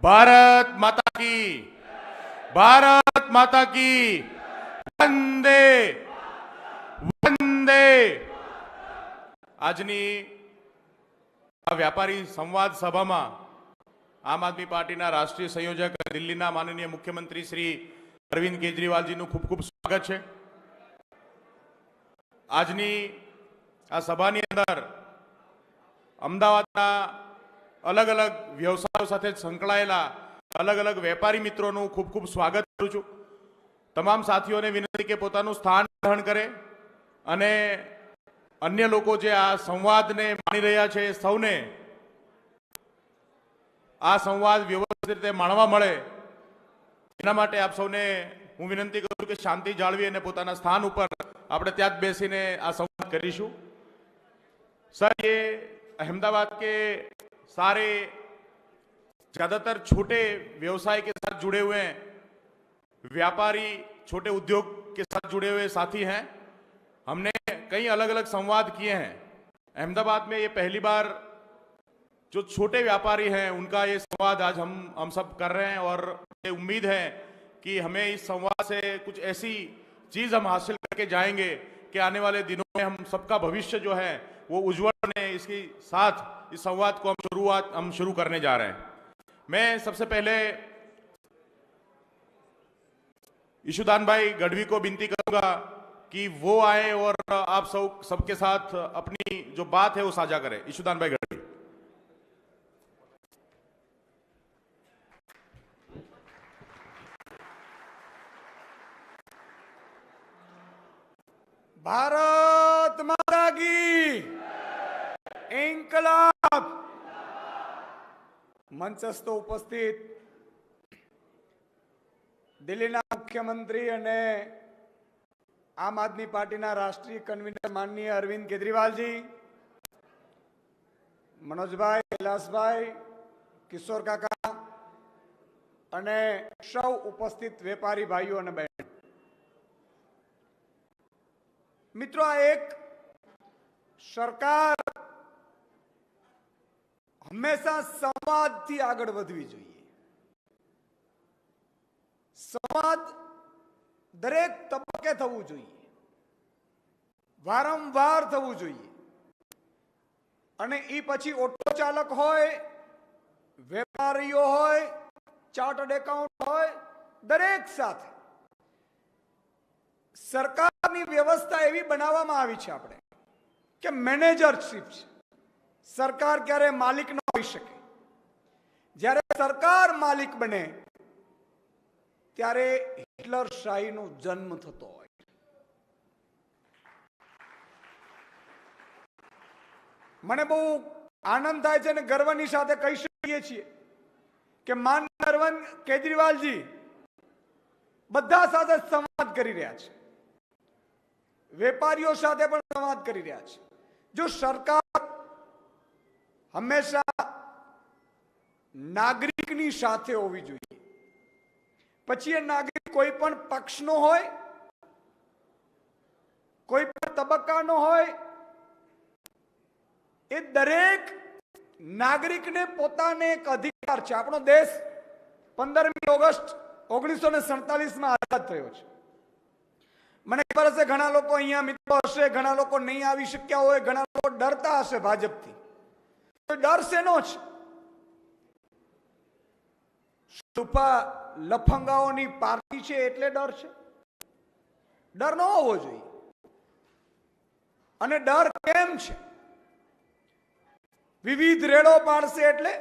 भारत माता की, भारत माता की, वंदे वंदे। આજની આ વ્યાપારી સંવાદ સભામાં આમ આદમી પાર્ટીના રાષ્ટ્રીય સંયોજક દિલ્હીના માનનીય મુખ્યમંત્રી શ્રી અરવિંદ કેજરીવાલજીનું ખૂબ ખૂબ સ્વાગત છે। આજની આ સભાની અંદર અમદાવાદના अलग अलग व्यवसायों साथे संकळायेला अलग अलग वेपारी मित्रों खूब खूब स्वागत करूं छुं। तमाम साथीओं ने विनंती के पोतानुं स्थान ग्रहण करे अने अन्य लोको जे आ संवाद ने माणी रह्या छे सौने आ संवाद व्यवस्थित रीते माणवा मळे एना माटे आप सौने हूँ विनंती करूं कि शांति जाळवी अने पोताना स्थान पर आपणे त्यां ज बेसीने आ संवाद करीशुं। सर, ये अहमदाबाद के सारे ज्यादातर छोटे व्यवसाय के साथ जुड़े हुए हैं, व्यापारी छोटे उद्योग के साथ जुड़े हुए साथी हैं। हमने कई अलग अलग संवाद किए हैं। अहमदाबाद में ये पहली बार जो छोटे व्यापारी हैं उनका ये संवाद आज हम सब कर रहे हैं और ये उम्मीद है कि हमें इस संवाद से कुछ ऐसी चीज हम हासिल करके जाएंगे कि आने वाले दिनों में हम सबका भविष्य जो है वो उज्जवल बने। इसके साथ इस संवाद को हम शुरू करने जा रहे हैं। मैं सबसे पहले ईशुदान भाई गढ़वी को विनती करूंगा कि वो आए और आप सबके साथ अपनी जो बात है वो साझा करें। ईशुदान भाई गढ़वी। भारत माता की, इंकलाब। मंचस्थ उपस्थित दिल्लीना मुख्यमंत्री अने आम आदमी पार्टीना राष्ट्रीय कन्वीनर माननीय अरविंद केजरीवाल जी, मनोज भाई, कैलाश भाई, किशोर काका अने सौ उपस्थित वेपारी भाईओ अने बहनों, मित्रों, आ एक सरकार हमेशा संवाद थी आगळ वधवी जोईए। संवाद दरेक तबक्के थवुं जोईए, वारंवार थवुं जोईए अने ई पछी ऑटो चालक होय, वेपारीओ होय, चार्टर्ड एकाउंट होय, दरेक साथे सरकारनी व्यवस्था एवी बनाववामां आवी छे आपणे के मैनेजरशिप छे। सरकार क्यारे मालिक न होई शके। ज्यारे सरकार मालिक बने त्यारे हिटलरशाहीनो जन्म थतो होय। मने बहु आनंद थाय छे ने गर्वनी साथे कही शकीए छीए के माननीय अरविंद केजरीवाल जी बधा साथे संवाद करी रह्या छे, वेपारीओ साथे पण संवाद करी रह्या छे। जो सरकार हमेशा नागरिकनी साथे होवी जोईए, पछी ए नागरिक कोई पण पक्षनो होय, कोई पण तबक्कानो होय, ए दरेक नागरिकने पोताने एक अधिकार छे। आपणो देश 15મી ઓગસ્ટ 1947 में आजाद थयो छे। મને ખબર છે ઘણા લોકો અહીંયા મિત્રો હશે, ઘણા લોકો નહીં આવી શક્યા હોય, ઘણા લોકો ડરતા હશે ભાજપથી। તો ડર શેનો છે? સુપા લફંગાઓની પાર્ટી છે એટલે ડર છે? ડર ન હોવો જોઈએ। અને ડર કેમ છે? વિવિધ રેડો પાડશે એટલે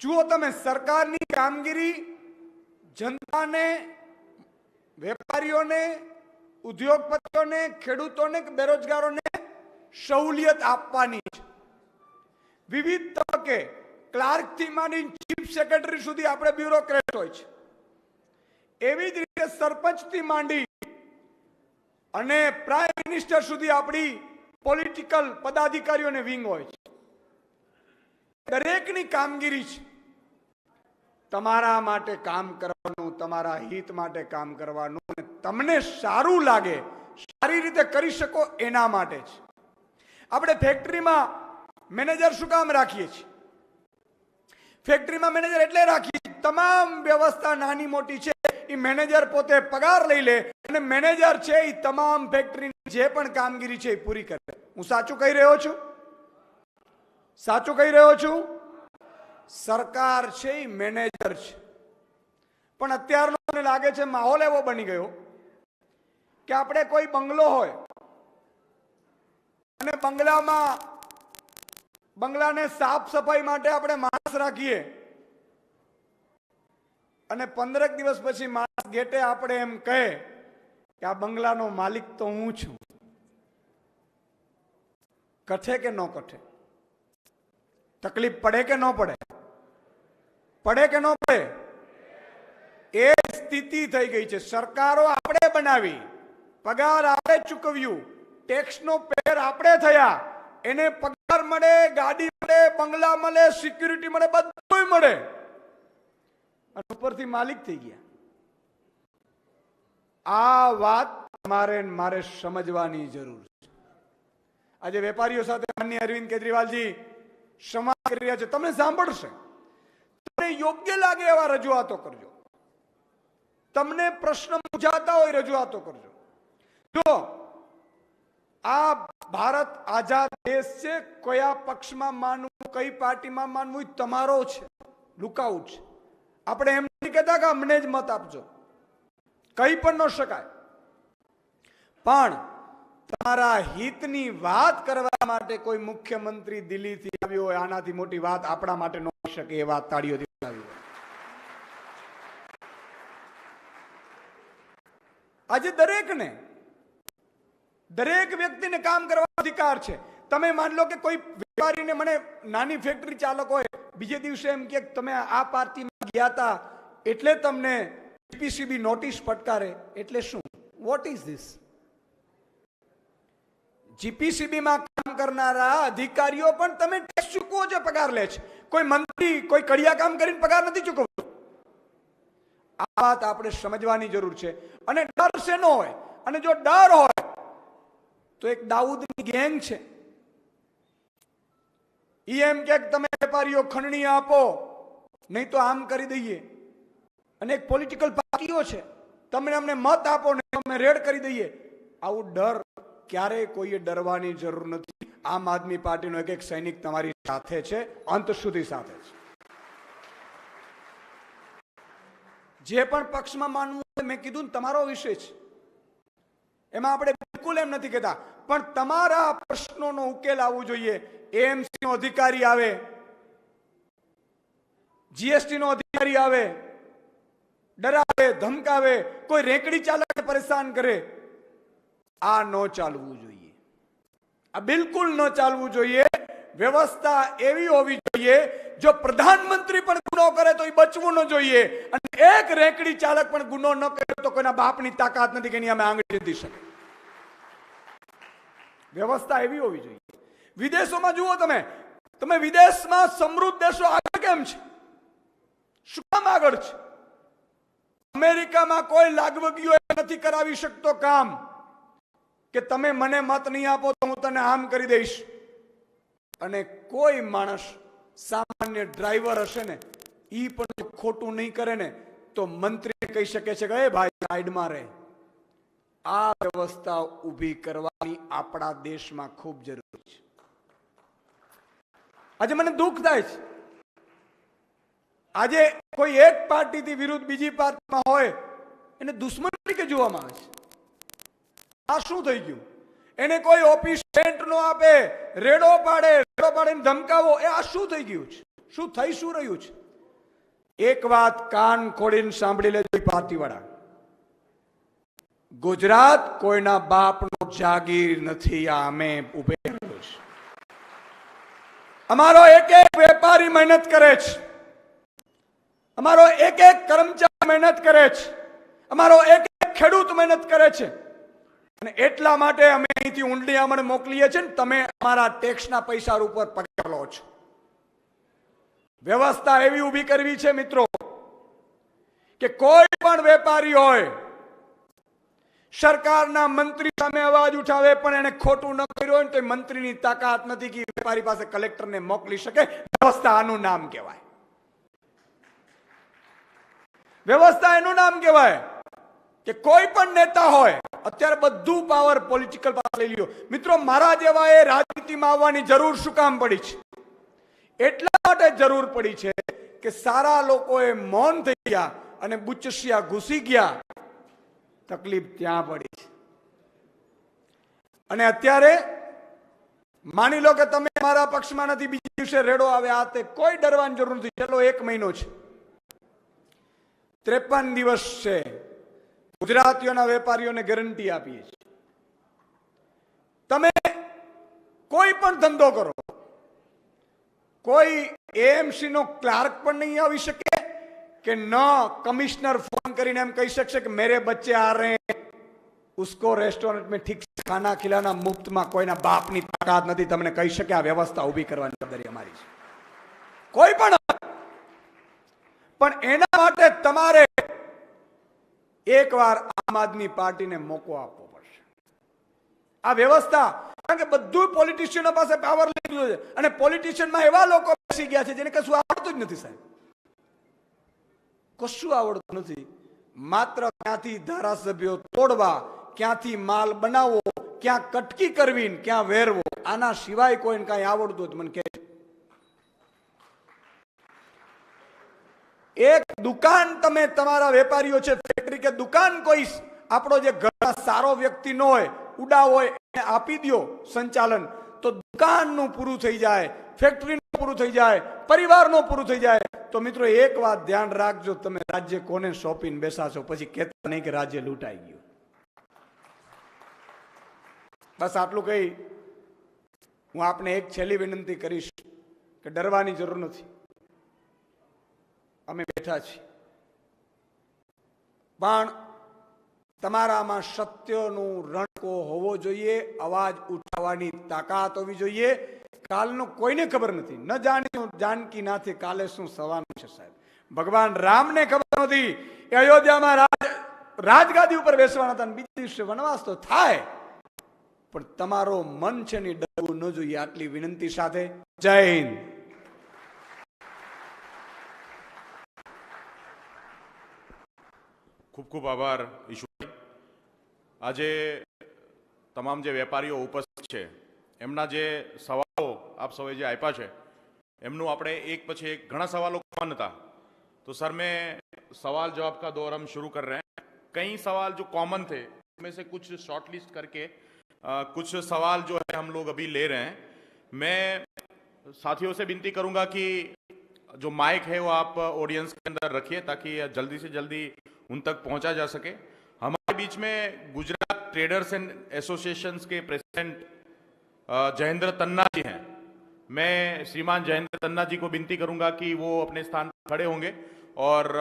જુઓ તમે, સરકારની કામગીરી જનતાને, વેપારીઓને, ઉદ્યોગપતિઓને, ખેડૂતોને, બેરોજગારોને સહુલિયત આપવાની છે। વિવિધ તબક્કે ક્લાર્ક થી માંડી ચીફ સેક્રેટરી સુધી આપણે બ્યુરોક્રેટ હોય છે। એવી જ રીતે સરપંચ થી માંડી અને પ્રાઇમ મિનિસ્ટર સુધી આપણી પોલિટિકલ પદાધિકારીઓને વિંગ હોય છે। દરેકની કામગીરી છે તમારા માટે કામ કરવાનું, તમારા હિત માટે કામ કરવાનું, અને તમને સારું લાગે, સારી રીતે કરી શકો એના માટે છે। આપણે ફેક્ટરીમાં મેનેજર શું કામ રાખીએ છીએ? ફેક્ટરીમાં મેનેજર એટલે રાખી તમામ વ્યવસ્થા નાની મોટી છે એ મેનેજર પોતે પગાર લઈ લે અને મેનેજર છે એ તમામ ફેક્ટરીની જે પણ કામગીરી છે એ પૂરી કરે. હું સાચું કહી રહ્યો છું? સાચું કહી રહ્યો છું? સરકાર છે એ મેનેજર છે. પણ અત્યારનો મને લાગે છે માહોલ એવો બની ગયો કે આપણે કોઈ બંગલો હોય અને બંગલાને સાફ સફાઈ માટે આપણે માણસ રાખીએ અને 15 દિવસ પછી માણસ ગેટે આપણે એમ કહે કે આ બંગલાનો માલિક તો હું છું. કઠે કે ન કઠે? તકલીફ પડે કે ન પડે? પડે કે ન પડે? એ સ્થિતિ થઈ ગઈ છે. સરકારો આપણે બનાવી, પગાર આપણે ચૂકવ્યું, ટેક્સનો પેર આપણે થયા, એને પગાર મળે, ગાડી મળે, બંગલા મળે, સિક્યુરિટી મળે, બધું મળે અને ઉપરથી માલિક થઈ ગયા. આ વાત મારે સમજવાની જરૂર છે. આજે વેપારીઓ સાથે માનનીય અરવિંદ કેજરીવાલજી સંવાદ કરી રહ્યા છે. તમને સાંભળશે, તમને યોગ્ય લાગે એવા રજૂઆતો કરજો. તમને પ્રશ્ન મૂંઝાતા હોય રજૂઆતો કરજો. જો આ ભારત આઝાદ દેશ છે, કયા પક્ષમાં માનવું, કઈ પાર્ટીમાં માનવું તમારો છે, લુકઆઉટ છે. આપણે એમ નથી કહેતા કે અમને જ મત આપજો, કઈ પણ ન શકાય, પણ તમારા હિતની વાત કરવા માટે કોઈ મુખ્યમંત્રી દિલ્હીથી આવ્યો હોય, આનાથી મોટી વાત આપણા માટે ન હોઈ શકે. એ વાત તાળીઓથી બોલાવી. આજે દરેક વ્યક્તિને કામ કરવાનો અધિકાર છે. તમે માન લો કે કોઈ વેપારીને, મને નાની ફેક્ટરી ચાલક હોય, બીજે દિવસે એમ કે તમે આ પાર્ટીમાં ગયા હતા એટલે તમને જીપીસીબી નોટિસ ફટકારે. એટલે શું? What is this? જીપીસીબી માં કામ કરનારા અધિકારીઓ પણ તમે ટેક્સ ચૂકવો છો, પગાર લે છે. કોઈ મંત્રી કોઈ કડિયા કામ કરીને પગાર નથી ચૂકવતો. આ વાત આપણે સમજવાની જરૂર છે. અને ડર શેનો હોય? અને જો ડર હોય તો એક દાઉદની ગેંગ છે, ઈ એમ કે તમે વેપારીઓ ખંડણી આપો નહીં તો આમ કરી દઈએ. અને એક પોલિટિકલ પાર્ટીઓ છે, તમે અમને મત આપો નહીં તો અમે રેડ કરી દઈએ. આવું ડર ક્યારેય કોઈએ ડરવાની જરૂર નથી. આમ આદમી પાર્ટીનો એક સૈનિક તમારી સાથે છે, અંત સુધી સાથે છે. જે પણ પક્ષમાં માનવું મેં કીધું ને, તમારો વિષય છે, એમાં આપણે બિલકુલ એમ નથી કહેતા, પણ તમારા પ્રશ્નોનો ઉકેલ આવવો જોઈએ. એએમસી નો અધિકારી આવે, જીએસટી નો અધિકારી આવે, ડરાવે, ધમકાવે, કોઈ રેકડી ચાલકને પરેશાન કરે, આ ન ચાલવું જોઈએ. આ બિલકુલ ન ચાલવું જોઈએ. વ્યવસ્થા એવી હોવી જોઈએ, જો પ્રધાનમંત્રી પણ ગુનો કરે તો એ બચવું ન જોઈએ, અને એક રેકડી ચાલક પણ ગુનો ન કરે તો કોઈના બાપની તાકાત નથી કે એની અમે આંગળી દીધી શકે. વ્યવસ્થા એવી હોવી જોઈએ. વિદેશોમાં જુઓ, તમે વિદેશમાં સમૃદ્ધ દેશો આગળ કેમ છે? શું કામ આગળ છે? અમેરિકામાં કોઈ લાગવગીઓ નથી કરાવી શકતો કામ કે તમે મને મત નહીં આપો તો હું તને આમ કરી દઈશ. અને કોઈ માણસ, સામાન્ય ડ્રાઈવર હશે ને, ઈ પણ ખોટું નહીં કરે ને તો મંત્રી કહી શકે છે કે એ ભાઈ સાઈડમાં રહે. આ વ્યવસ્થા ઊભી કરવાની આપણા દેશમાં ખૂબ જરૂરી છે. આજે મને દુઃખ થાય છે, આજે કોઈ એક પાર્ટીથી વિરુદ્ધ બીજી પાર્ટીમાં હોય એને દુશ્મન તરીકે જોવામાં આવે છે. આ શું થઈ ગયું? એને કોઈ ઓફિસ રેન્ટ નો આપે, રેડો પાડીને ધમકાવો, એ આ શું થઈ ગયું છે? શું રહ્યું છે? એક વાત કાન ખોડીને સાંભળી લેજો પાર્ટીવાળા, ગુજરાત કોઈના બાપનો જાગીર નથી. આ અમે ઉભે કર્યો છે. અમારો એક વેપારી મહેનત કરે છે, અમારો એક કર્મચારી મહેનત કરે છે, અમારો એક ખેડૂત મહેનત કરે છે. અને એટલા માટે અમે અહીંથી ઊંડિયામણ મોકલીએ છીએ ને તમે અમારા ટેક્સના પૈસા ઉપર પગાર લો છો. વ્યવસ્થા એવી ઊભી કરવી છે મિત્રો કે કોઈ પણ વેપારી હોય, સરકારના મંત્રી સામે અવાજ ઉઠાવે પણ એને ખોટું ન કર્યું હોય ને તો મંત્રીની તાકાત નથી કે વેપારી પાસે કલેક્ટરને મોકલી શકે. વ્યવસ્થા આનું નામ કહેવાય. વ્યવસ્થા એનું નામ કહેવાય કે કોઈ પણ નેતા હોય અત્યારે બધું પાવર પોલિટિકલ પાસે લઈ લ્યો. મિત્રો, મારા જેવા એ રાજનીતિમાં આવવાની જરૂર શું કામ પડી છે? એટલા માટે જરૂર પડી છે કે સારા લોકોએ મૌન થઈ ગયા અને બુચસિયા ઘૂસી ગયા. તકલીફ ત્યાં પડી છે. અને અત્યારે માની લો કે તમે મારા પક્ષમાં નથી, બીજા દિવસે રેડો આવે, આ તે કોઈ ડરવાની જરૂર નથી. ચલો 1 મહિનો છે, 53 દિવસ છે. ગુજરાતીઓના વેપારીઓને ગેરંટી આપીએ છીએ, તમે કોઈ પણ ધંધો કરો, કોઈ એએમસી નો ક્લાર્ક પણ નહીં આવી શકે કે ન કમિશ્નર ફોન કરીને એમ કહી શકશે કે મેરે બચ્ચે આ રહે हैं, उसको रेस्टोरेंट में ठीक से खाना खिलाना मुफ्त में कोईना बापनी ताकात नहीं તમને કહી શકે. આ વ્યવસ્થા ઊભી કરવાની જવાબદારી અમારી છે. કોઈ પણ એના માટે તમારે એકવાર આમ આદમી પાર્ટીને મોકો આપવો પડશે. આ વ્યવસ્થા, કારણ કે બધું પોલિટિશિયનો પાસે પાવર લઈ લીધો છે અને પોલિટિશિયનમાં એવા લોકો બેસી ગયા છે જેને કશું આવડતું જ નથી. સાહેબ, કશું આવડતું નથી. માત્ર ક્યાંથી ધારાસભ્યો તોડવા, ક્યાંથી માલ બનાવવો, ક્યાં કટકી કરવી, ક્યાં વેરવો, આના સિવાય કોઈને કાંઈ આવડતું હોય મને કહે. એક દુકાન તમે તમારા વેપારીઓ છે, ફેક્ટરી કે દુકાન કોઈ આપણો જે ઘરના સારો વ્યક્તિ ન હોય, ઉડા હોય, એને આપી દો સંચાલન, તો દુકાનનું પૂરું થઈ જાય, ફેક્ટરીનું પૂરું થઈ જાય, પરિવારનું પૂરું થઈ જાય. તો મિત્રો, એક વાત ધ્યાન રાખજો, તમે રાજ્ય કોને સોંપીને બેસાશો, પછી કહેતા નહીં કે રાજ્ય લૂંટાઈ ગયું. બસ આટલું કહી હું આપને એક છેલ્લી વિનંતી કરીશ કે ડરવાની જરૂર નથી. અમે બેઠા છીએ, પણ તમારામાં સત્યનું રણકો હોવો જોઈએ, અવાજ ઉઠાવવાની તાકાત હોવી જોઈએ. કાલનું કોઈને ખબર નથી, ન જાણ્યું જાનકી નાથે કાલે શું સવાનું છે. સાહેબ, ભગવાન રામને ખબર નથી એ અયોધ્યામાં રાજગાદી ઉપર બેસવાના હતા, બીજા દિવસે વનવાસ તો થાય, પણ તમારો મન છે ને ડરવું ન જોઈએ. આટલી વિનંતી સાથે જય હિન્દ. ખૂબ ખૂબ આભાર ઈશ્વરભાઈ. આજે તમામ જે વેપારીઓ ઉપસ્થિત છે એમના જે સવાલો આપ સૌએ જે આપ્યા છે એમનું આપણે એક પછી એક ઘણા સવાલો કોમન હતા, तो सर मैं सवाल जवाब का दौर हम शुरू कर रहे हैं. कई सवाल जो कॉमन थे उनमें से कुछ शॉर्ट लिस्ट करके कुछ सवाल जो है हम लोग अभी ले रहे हैं. मैं साथियों से विनती करूंगा कि जो माइक है वो आप ऑडियंस के अंदर रखिए ताकि जल्दी से जल्दी उन तक पहुंचा जा सके. हमारे बीच में गुजरात ट्रेडर्स एंड एसोसिएशंस के प्रेसिडेंट जयेंद्र तन्ना जी हैं. मैं श्रीमान जयेंद्र तन्ना जी को विनती करूंगा कि वो अपने स्थान पर खड़े होंगे और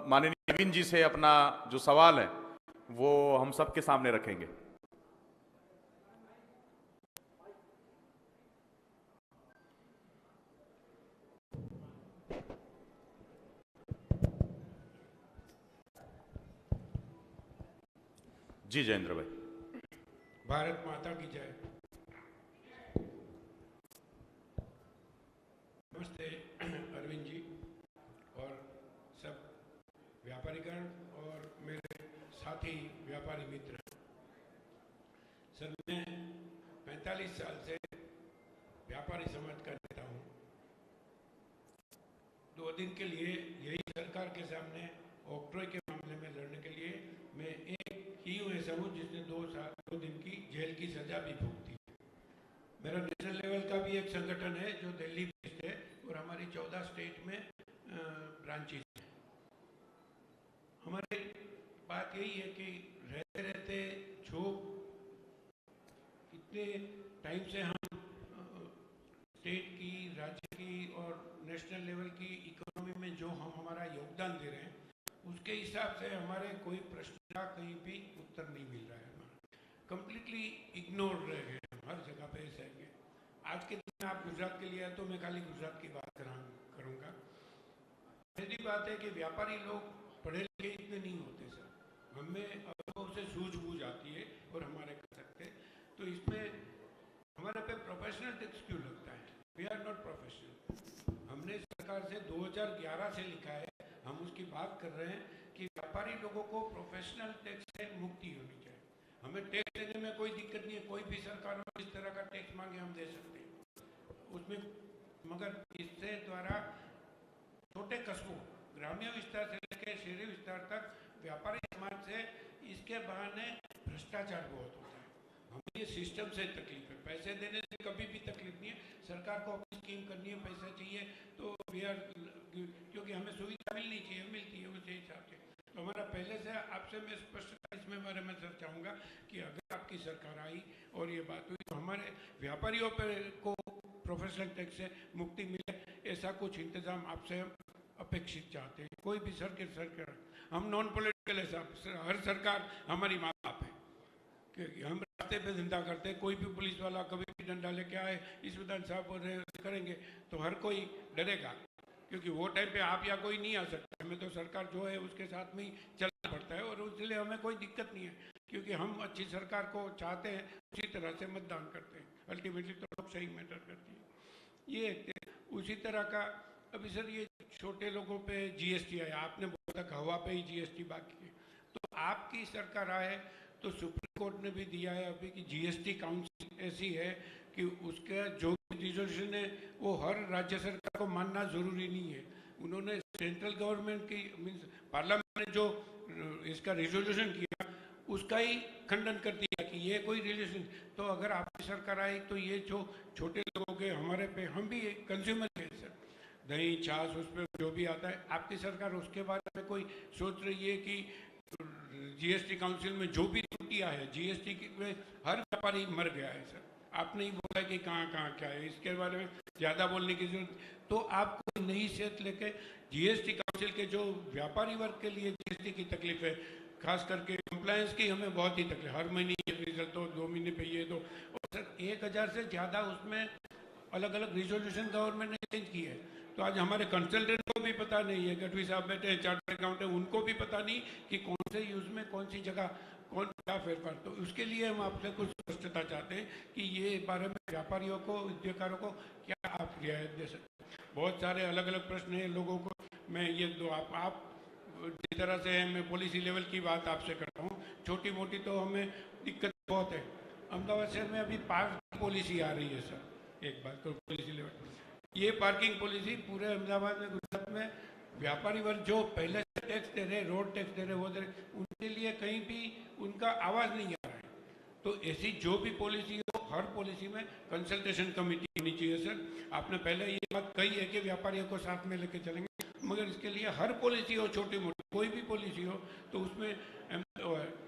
माननीय नवीन जी से अपना जो सवाल है वो हम सबके सामने रखेंगे. जी जयेंद्र भाई. भारत माता की जय. नमस्ते अरविंद जी और सब व्यापारीगण और मेरे साथी व्यापारी मित्र. सर, मैं 45 साल से व्यापारी समाज का नेता हूँ. 2 दिन के लिए यही सरकार के सामने ऑक्ट्रॉय के मामले में लड़ने के लिए मैं एक ही हूँ ऐसा हूँ जिसने 2 दिन की जेल की सजा भी भुगती. मेरा नेशनल लेवल का भी एक संगठन है जो दिल्ली बेस्ड है और हमारी 14 स्टेट में ब्रांचेस हैं. हमारी बात यही है कि रहते रहते जो इतने टाइम से हम स्टेट की, राज्य की और नेशनल लेवल की इकोनॉमी में जो हम हमारा योगदान दे रहे हैं उसके हिसाब से हमारे कोई प्रश्न का कहीं भी उत्तर नहीं मिल रहा है. कंप्लीटली इग्नोर रह गए हम हर जगह पे ऐसे हैं. आज के दिन आप गुजरात के लिए आए तो मैं खाली गुजरात की बात करूँगा. पहली बात है कि व्यापारी लोग पढ़े लिखे इतने नहीं होते सर. हमें अनुभव से सूझबूझ आती है और हमारे कर सकते. तो इसमें हमारे पे प्रोफेशनल टैक्स क्यों लगता है? We are not professional. हमने सरकार से 2011 से लिखा है, हम उसकी बात कर रहे हैं कि व्यापारी लोगों को प्रोफेशनल टैक्स से मुक्ति होनी चाहिए। हमें टैक्स देने में कोई दिक्कत नहीं है, कोई भी सरकार हो इस तरह का टैक्स मांगे हम दे सकते हैं उसमें, मगर इससे द्वारा छोटे कस्बों, ग्रामीण विस्तार से लेकर शहरी विस्तार तक व्यापारी समाज से इसके बहाने भ्रष्टाचार बहुत होता है। हमें ये सिस्टम से तकलीफ है, पैसे देने से कभी भी तकलीफ नहीं है। सरकार को अपनी स्कीम करनी है, पैसा चाहिए तो वी आर, क्योंकि हमें सुविधा मिलनी चाहिए, मिलती है उसी हिसाब से। तो हमारा पहले से आपसे मैं स्पष्टता इसमें बारे में सर चाहूँगा कि अगर आपकी सरकार आई और ये बात हुई तो हमारे व्यापारियों को प्रोफेशनल टैक्स से मुक्ति मिले, ऐसा कुछ इंतजाम आपसे अपेक्षित चाहते हैं। कोई भी सरकार, हम नॉन पॉलिटिकल है साहब, हर सरकार हमारी माँ बाप है, क्योंकि हम रास्ते पे धंधा करते हैं। कोई भी पुलिस वाला कभी भी डंडा लेके आए, इस विधान साहब करेंगे तो हर कोई डरेगा, क्योंकि वो टाइम पे आप या कोई नहीं आ सकता। हमें तो सरकार जो है उसके साथ में ही चलना पड़ता है और इसलिए हमें कोई दिक्कत नहीं है, क्योंकि हम अच्छी सरकार को चाहते हैं, उसी तरह से मतदान करते हैं। अल्टीमेटली तो लोग सही मैटर करती है। ये उसी तरह का अभी सर ये छोटे लोगों पे जीएसटी आया, आपने बोला था हवा पे ही जीएसटी बाकी है, तो आपकी सरकार आए तो सुप्रीम कोर्ट ने भी दिया है अभी कि जीएसटी काउंसिल ऐसी है कि उसका जो भी रिजोल्यूशन है वो हर राज्य सरकार को मानना जरूरी नहीं है। उन्होंने सेंट्रल गवर्नमेंट की मीन्स पार्लियामेंट ने जो इसका रिजोल्यूशन किया उसका ही खंडन कर दिया कि ये कोई रिजोल्यूशन। तो अगर आपकी सरकार आई तो ये जो छोटे लोगों के हमारे पे, हम भी कंज्यूमर है सर, दही छाछ उस पर जो भी आता है, आपकी सरकार उसके बारे में कोई सोच रही है कि जीएसटी काउंसिल में जो भी त्रुटियां है जीएसटी में हर व्यापारी मर गया है सर, आपने ही बोला कि कहाँ कहाँ क्या है, इसके बारे में ज़्यादा बोलने की जरूरत। तो आप कोई नई सेहत लेके जीएसटी काउंसिल के जो व्यापारी वर्ग के लिए जीएसटी की तकलीफ है, खास करके कंप्लायंस की हमें बहुत ही तकलीफ, हर महीने रिजल्ट दो, 2 महीने पे ये दो, और सर 1000 से ज़्यादा उसमें अलग अलग रिजोल्यूशन गवर्नमेंट ने चेंज की है। तो आज हमारे कंसल्टेंट को भी पता नहीं है, गढ़वी साहब बैठे हैं चार्टर्ड अकाउंटेंट, उनको भी पता नहीं कि कौन से यूज में कौन सी जगह कौन क्या फेरफार। तो उसके लिए हम आपसे कुछ स्पष्टता चाहते हैं कि ये बारे में व्यापारियों को, उद्योगकारों को क्या आप रियायत दे सकते हैं। बहुत सारे अलग अलग प्रश्न हैं लोगों को, मैं ये दो आप जिस तरह से मैं पॉलिसी लेवल की बात आपसे करता हूँ, छोटी मोटी तो हमें दिक्कत बहुत है। अहमदाबाद शहर में अभी पार्किंग पॉलिसी आ रही है सर, एक बात तो पॉलिसी लेवल, ये पार्किंग पॉलिसी पूरे अहमदाबाद में, गुजरात में व्यापारी वर्ग जो पहले से टैक्स दे रहे, रोड टैक्स दे रहे, वो दे रहे, उनके लिए कहीं भी उनका आवाज़ नहीं आ रहा है। तो ऐसी जो भी पॉलिसी हो, हर पॉलिसी में कंसल्टेशन कमेटी होनी चाहिए सर। आपने पहले ये बात कही है कि व्यापारियों को साथ में लेके चलेंगे, मगर इसके लिए हर पॉलिसी हो, छोटी मोटी कोई भी पॉलिसी हो, तो उसमें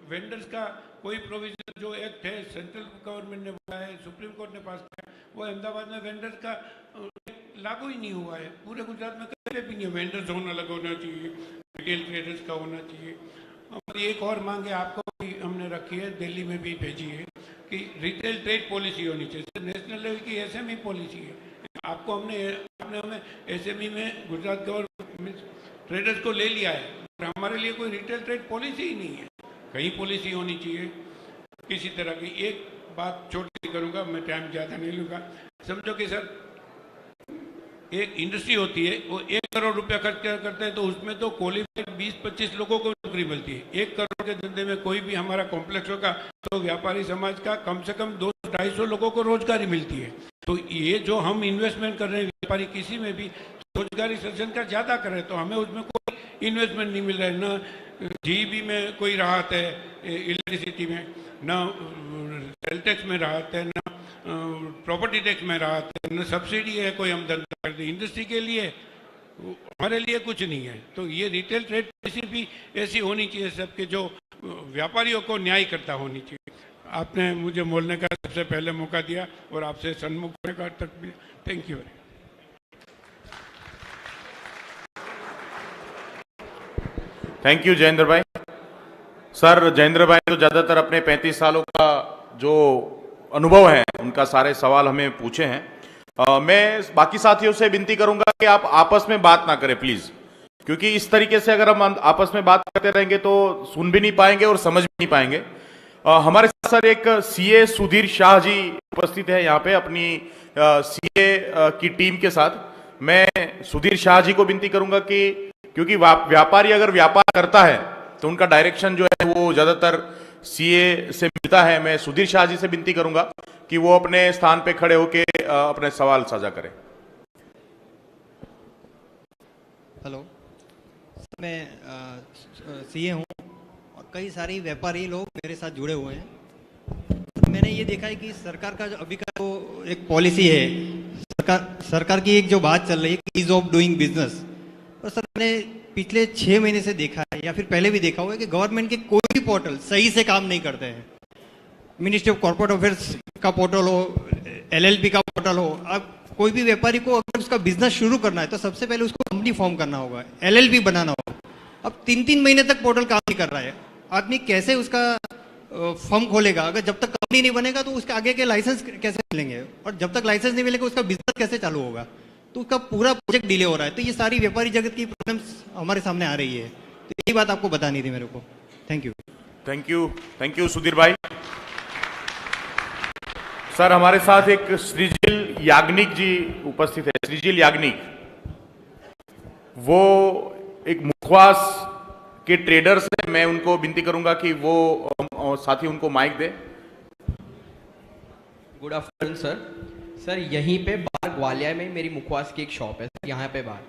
वेंडर्स का कोई प्रोविजन जो एक्ट है सेंट्रल गवर्नमेंट ने बोला है, सुप्रीम कोर्ट ने पास किया, वो अहमदाबाद में वेंडर्स का लागू ही नहीं हुआ है। पूरे गुजरात में कहीं भी नहीं, वेंडर जोन अलग होना चाहिए, रिटेल ट्रेडर्स का होना चाहिए। और एक और मांग है आपको भी हमने रखी है, दिल्ली में भी भेजी है कि रिटेल ट्रेड पॉलिसी होनी चाहिए। नेशनल लेवल की एसएमई पॉलिसी है, आपको आपने हमें एसएमई में गुजरात गवर्नमेंट ट्रेडर्स को ले लिया है, और हमारे लिए कोई रिटेल ट्रेड पॉलिसी ही नहीं है। कहीं पॉलिसी होनी चाहिए किसी तरह की। एक बात छोटी करूँगा, मैं टाइम ज़्यादा नहीं लूँगा। समझो कि सर एक इंडस्ट्री होती है, वो 1 करोड़ रुपया खर्च करते हैं, तो उसमें तो क्वालिफाइड 20-25 लोगों को नौकरी मिलती है। 1 करोड़ के धंधे में कोई भी हमारा कॉम्प्लेक्स होगा तो व्यापारी समाज का कम से कम 200-250 लोगों को रोजगारी मिलती है। तो ये जो हम इन्वेस्टमेंट कर रहे हैं व्यापारी किसी में भी रोजगारी सृजन का ज़्यादा कर रहे हैं, तो हमें उसमें कोई इन्वेस्टमेंट नहीं मिल रहा है, न जीबी में कोई राहत है, इलेक्ट्रिसिटी में न सेल टैक्स में राहत है, न प्रॉपर्टी टैक्स में राहत है, न सब्सिडी है कोई हम धंधा करते। इंडस्ट्री के लिए हमारे लिए कुछ नहीं है। तो ये रिटेल ट्रेड पॉलिसी भी ऐसी होनी चाहिए सबके, जो व्यापारियों को न्याय करता होनी चाहिए। आपने मुझे बोलने का सबसे पहले मौका दिया और आपसे सन्मुख होने का तक भी thank you. Thank you Jayendra भाई। सर जयेंद्र भाई तो ज़्यादातर अपने 35 सालों का जो अनुभव है उनका सारे सवाल हमें पूछे हैं। मैं बाकी साथियों से विनती करूंगा कि आप आपस में बात ना करें प्लीज, क्योंकि इस तरीके से अगर हम आपस में बात करते रहेंगे तो सुन भी नहीं पाएंगे और समझ भी नहीं पाएंगे। हमारे साथ सर एक सीए सुधीर शाह जी उपस्थित है यहाँ पे अपनी सीए की टीम के साथ। मैं सुधीर शाह जी को विनती करूंगा कि क्योंकि व्यापारी अगर व्यापार करता है तो उनका डायरेक्शन जो है वो ज़्यादातर सीए से मिलता है। मैं सुधीर शाह जी से विनती करूंगा कि वो अपने स्थान पे खड़े होके अपने सवाल साझा करें। हेलो, मैं सीए हूँ और कई सारे व्यापारी लोग मेरे साथ जुड़े हुए हैं। मैंने ये देखा है कि सरकार का जो अभी का जो एक पॉलिसी है, सरकार की एक जो बात चल रही है ईज ऑफ डूइंग बिजनेस, तो सर मैंने पिछले 6 महीने से देखा है या फिर पहले भी देखा हुआ है कि गवर्नमेंट के कोई भी पोर्टल सही से काम नहीं करते हैं। मिनिस्ट्री ऑफ कॉर्पोरेट अफेयर्स का पोर्टल हो, एलएलपी का पोर्टल हो, अब कोई भी व्यापारी को अगर उसका बिजनेस शुरू करना है तो सबसे पहले उसको कंपनी फॉर्म करना होगा, एलएलपी बनाना होगा। अब 3-3 महीने तक पोर्टल काम नहीं कर रहा है। आदमी कैसे उसका फर्म खोलेगा? अगर जब तक कंपनी नहीं बनेगा तो उसके आगे के लाइसेंस कैसे मिलेंगे, और जब तक लाइसेंस नहीं मिलेगा उसका बिजनेस कैसे चालू होगा? तो उसका पूरा प्रोजेक्ट डिले हो रहा है। तो ये सारी व्यापारी जगत की प्रॉब्लम्स हमारे सामने आ रही है, तो यही बात आपको बतानी थी मेरे को। Thank you. Thank you Sudhir भाई। सर हमारे साथ एक श्रीजिल याग्निक जी उपस्थित है। श्रीजिल याग्निक वो एक मुखवास के ट्रेडर्स हैं। मैं उनको विनती करूंगा कि वो साथी उनको माइक दे। Good afternoon sir. सर यहीं पे बाहर ग्वालियर में मेरी मुखवास की एक शॉप है सर, यहाँ पे बाहर।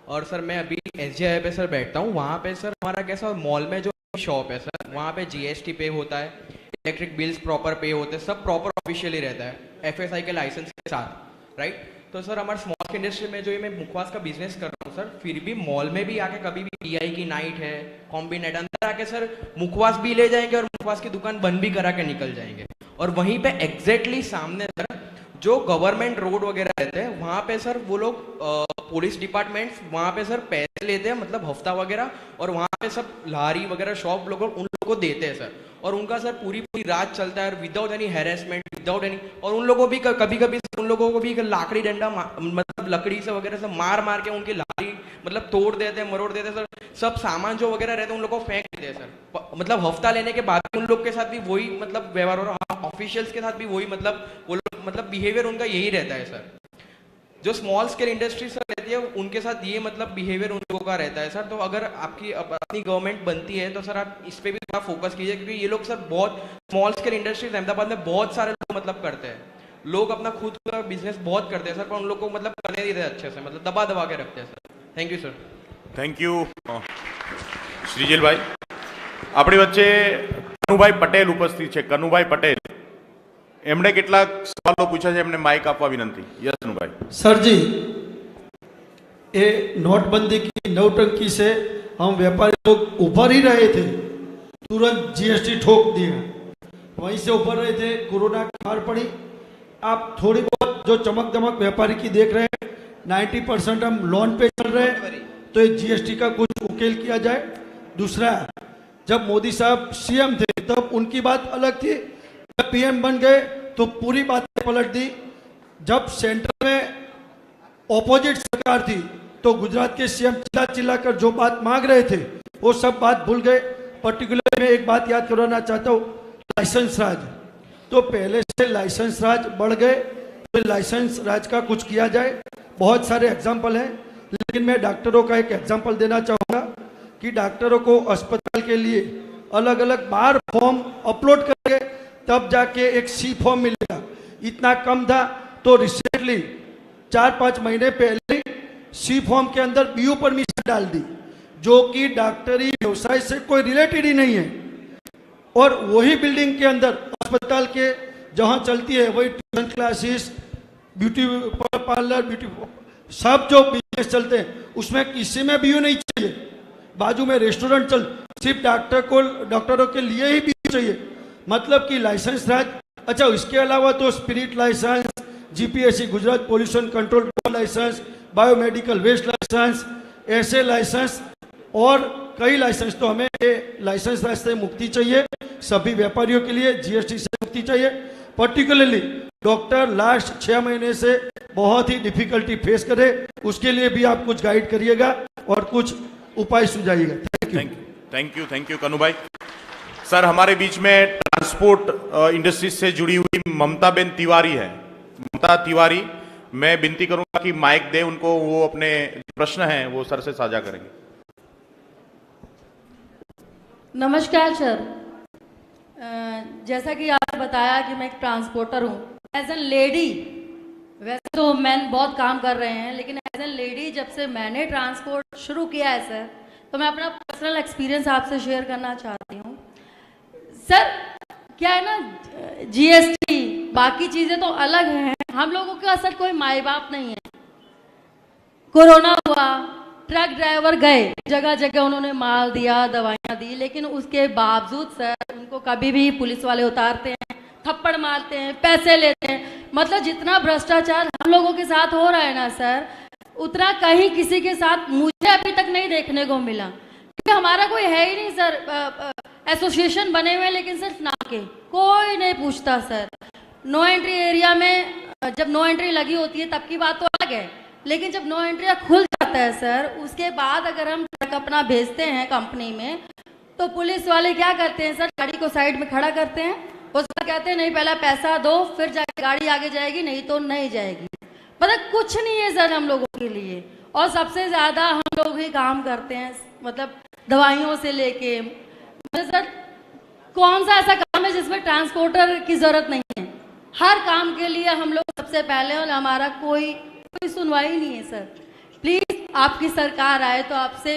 और सर मैं अभी SJ पे सर बैठता हूँ। वहाँ पे सर हमारा कैसा मॉल में जो शॉप है सर, वहाँ पे GST पे होता है, इलेक्ट्रिक बिल्स प्रॉपर पे होते हैं, सब प्रॉपर ऑफिशियली रहता है FSI के लाइसेंस के साथ, राइट। तो सर हमारे स्मॉल स्केल इंडस्ट्री में जो ये मैं मुखवास का बिजनेस कर रहा हूँ सर, फिर भी मॉल में भी आके कभी भी PI की नाइट है, कॉम्बिनेट, अंदर आके सर मुखवास भी ले जाएंगे और मुखवास की दुकान बंद भी करा के निकल जाएंगे। और वहीं पे एग्जैक्टली सामने सर जो गवर्नमेंट रोड वगैरह रहते हैं, वहाँ पे सर वो लोग पुलिस डिपार्टमेंट्स वहाँ पे सर पैसे लेते हैं, मतलब हफ्ता वगैरह, और वहाँ पे सब लारी वगैरह शॉप लोग उन लोगों को देते हैं सर। और उनका सर पूरी रात चलता है without any harassment, without any. और उन लोगों को भी कभी कभी उन लोगों को भी लाकड़ी डंडा मतलब लकड़ी से वगैरह से मार के उनकी लारी मतलब तोड़ देते हैं, मरोड़ देते हैं सर। सब सामान जो वगैरह रहते हैं उन लोगों को फेंक देते हैं सर। मतलब हफ्ता लेने के बाद उन लोग के साथ भी वही मतलब व्यवहार हो रहा है, ऑफिशियल्स के साथ भी वही मतलब वो लोग मतलब बिहेवियर उनका यही रहता है सर। जो स्मॉल स्केल इंडस्ट्री सर रहती है उनके साथ ये मतलब बिहेवियर उन लोगों का रहता है सर। तो अगर आपकी अपनी गवर्नमेंट बनती है तो सर आप इस पे भी थोड़ा फोकस कीजिए, क्योंकि ये लोग सर बहुत स्मॉल स्केल इंडस्ट्रीज अहमदाबाद में बहुत सारे लोग मतलब करते हैं। लोग अपना खुद का बिजनेस बहुत करते हैं सर, पर उन लोग को मतलब करने नहीं देते अच्छे से, मतलब दबा के रखते हैं sir. Thank you sir. Thank you Shrijil भाई। આપણી વચ્ચે કનુભાઈ પટેલ ઉપસ્થિત છે। કનુભાઈ પટેલ એમણે કેટલાક સવાલો પૂછ્યા છે, એમને માઇક આપવા વિનંતી। યસ કનુભાઈ। सर जी, ये नोटबंदी की नौटंकी से हम व्यापारी लोग उभर ही रहे थे, तुरंत GST ठोक दिया, वहीं से उभर रहे थे, कोरोना की मार पड़ी। आप थोड़ी बहुत जो चमक दमक व्यापारी की देख रहे हैं, 90% हम लोन पे चल रहे हैं, तो ये GST का कुछ उकेल किया जाए। दूसरा, जब मोदी साहब CM थे तब उनकी बात अलग थी, जब PM बन गए तो पूरी बात पलट दी। जब सेंटर में ऑपोजिट सरकार थी तो गुजरात के CM चिल्ला कर जो बात मांग रहे थे वो सब बात भूल गए। पर्टिकुलर मैं एक बात याद करवाना चाहता हूँ, लाइसेंस राज। तो पहले से लाइसेंस राज बढ़ गए, तो लाइसेंस राज का कुछ किया जाए। बहुत सारे एग्जाम्पल हैं, लेकिन मैं डॉक्टरों का एक एग्जाम्पल देना चाहूँगा कि डॉक्टरों को अस्पताल के लिए अलग अलग बार फॉर्म अपलोड करके तब जाके एक C फॉर्म मिलेगा। इतना कम था तो रिसेंटली 4-5 महीने पहले C फॉर्म के अंदर BU परमिशन डाल दी, जो कि डॉक्टरी व्यवसाय से कोई रिलेटेड ही नहीं है। और वही बिल्डिंग के अंदर अस्पताल के जहाँ चलती है वही tuition classes, beauty parlour, beauty सब जो बिजनेस चलते हैं उसमें किसी में BU नहीं चाहिए। बाजू में रेस्टोरेंट चल, सिर्फ डॉक्टरों के लिए ही BU चाहिए, मतलब कि लाइसेंस राज। अच्छा, इसके अलावा तो spirit licence, GPSC Gujarat pollution control licence, biomedical waste licence, ऐसे लाइसेंस और कई लाइसेंस। तो हमें ये लाइसेंस राज से मुक्ति चाहिए, सभी व्यापारियों के लिए GST से मुक्ति चाहिए। पर्टिकुलरली डॉक्टर लास्ट 6 महीने से बहुत ही डिफिकल्टी फेस करे, उसके लिए भी आप कुछ गाइड करिएगा और कुछ उपाय सुझाइएगा। थैंक यू कनु भाई। सर हमारे बीच में ट्रांसपोर्ट इंडस्ट्री से जुड़ी हुई ममता बेन तिवारी है। ममता तिवारी, मैं विनती करूंगा कि माइक दे उनको, वो अपने प्रश्न हैं वो सर से साझा करेंगे। नमस्कार सर। जैसा कि आपने बताया कि मैं एक ट्रांसपोर्टर हूँ, एज एन लेडी, वैसे तो मैन बहुत काम कर रहे हैं, लेकिन एज एन लेडी जब से मैंने ट्रांसपोर्ट शुरू किया है सर, तो मैं अपना पर्सनल एक्सपीरियंस आपसे शेयर करना चाहती हूँ सर। क्या है ना, जीएसटी बाकी चीज़ें तो अलग हैं, हम लोगों के असर कोई माई बाप नहीं है। कोरोना हुआ, ट्रक ड्राइवर गए, जगह जगह उन्होंने माल दिया, दवाइयाँ दी, लेकिन उसके बावजूद सर उनको कभी भी पुलिस वाले उतारते हैं, थप्पड़ मारते हैं, पैसे लेते हैं। मतलब जितना भ्रष्टाचार हम लोगों के साथ हो रहा है ना सर, उतना कहीं किसी के साथ मुझे अभी तक नहीं देखने को मिला, क्योंकि हमारा कोई है ही नहीं सर। एसोसिएशन बने हुए हैं, लेकिन सिर्फ नाम के, कोई नहीं पूछता सर। नो एंट्री एरिया में जब नो एंट्री लगी होती है तब की बात तो अलग है, लेकिन जब नो एंट्री खुल जाता है सर, उसके बाद अगर हम ट्रक अपना भेजते हैं कंपनी में, तो पुलिस वाले क्या करते हैं सर, गाड़ी को साइड में खड़ा करते हैं, उसका कहते हैं नहीं पहला पैसा दो फिर जाके गाड़ी आगे जाएगी, नहीं तो नहीं जाएगी। मतलब कुछ नहीं है सर हम लोगों के लिए। और सबसे ज़्यादा हम लोग ही काम करते हैं, मतलब दवाइयों से लेके, मतलब सर कौन सा ऐसा काम है जिसमें ट्रांसपोर्टर की ज़रूरत नहीं है। हर काम के लिए हम लोग सबसे पहले, और हमारा कोई सुनवाई नहीं है सर। प्लीज़ आपकी सरकार आए तो आपसे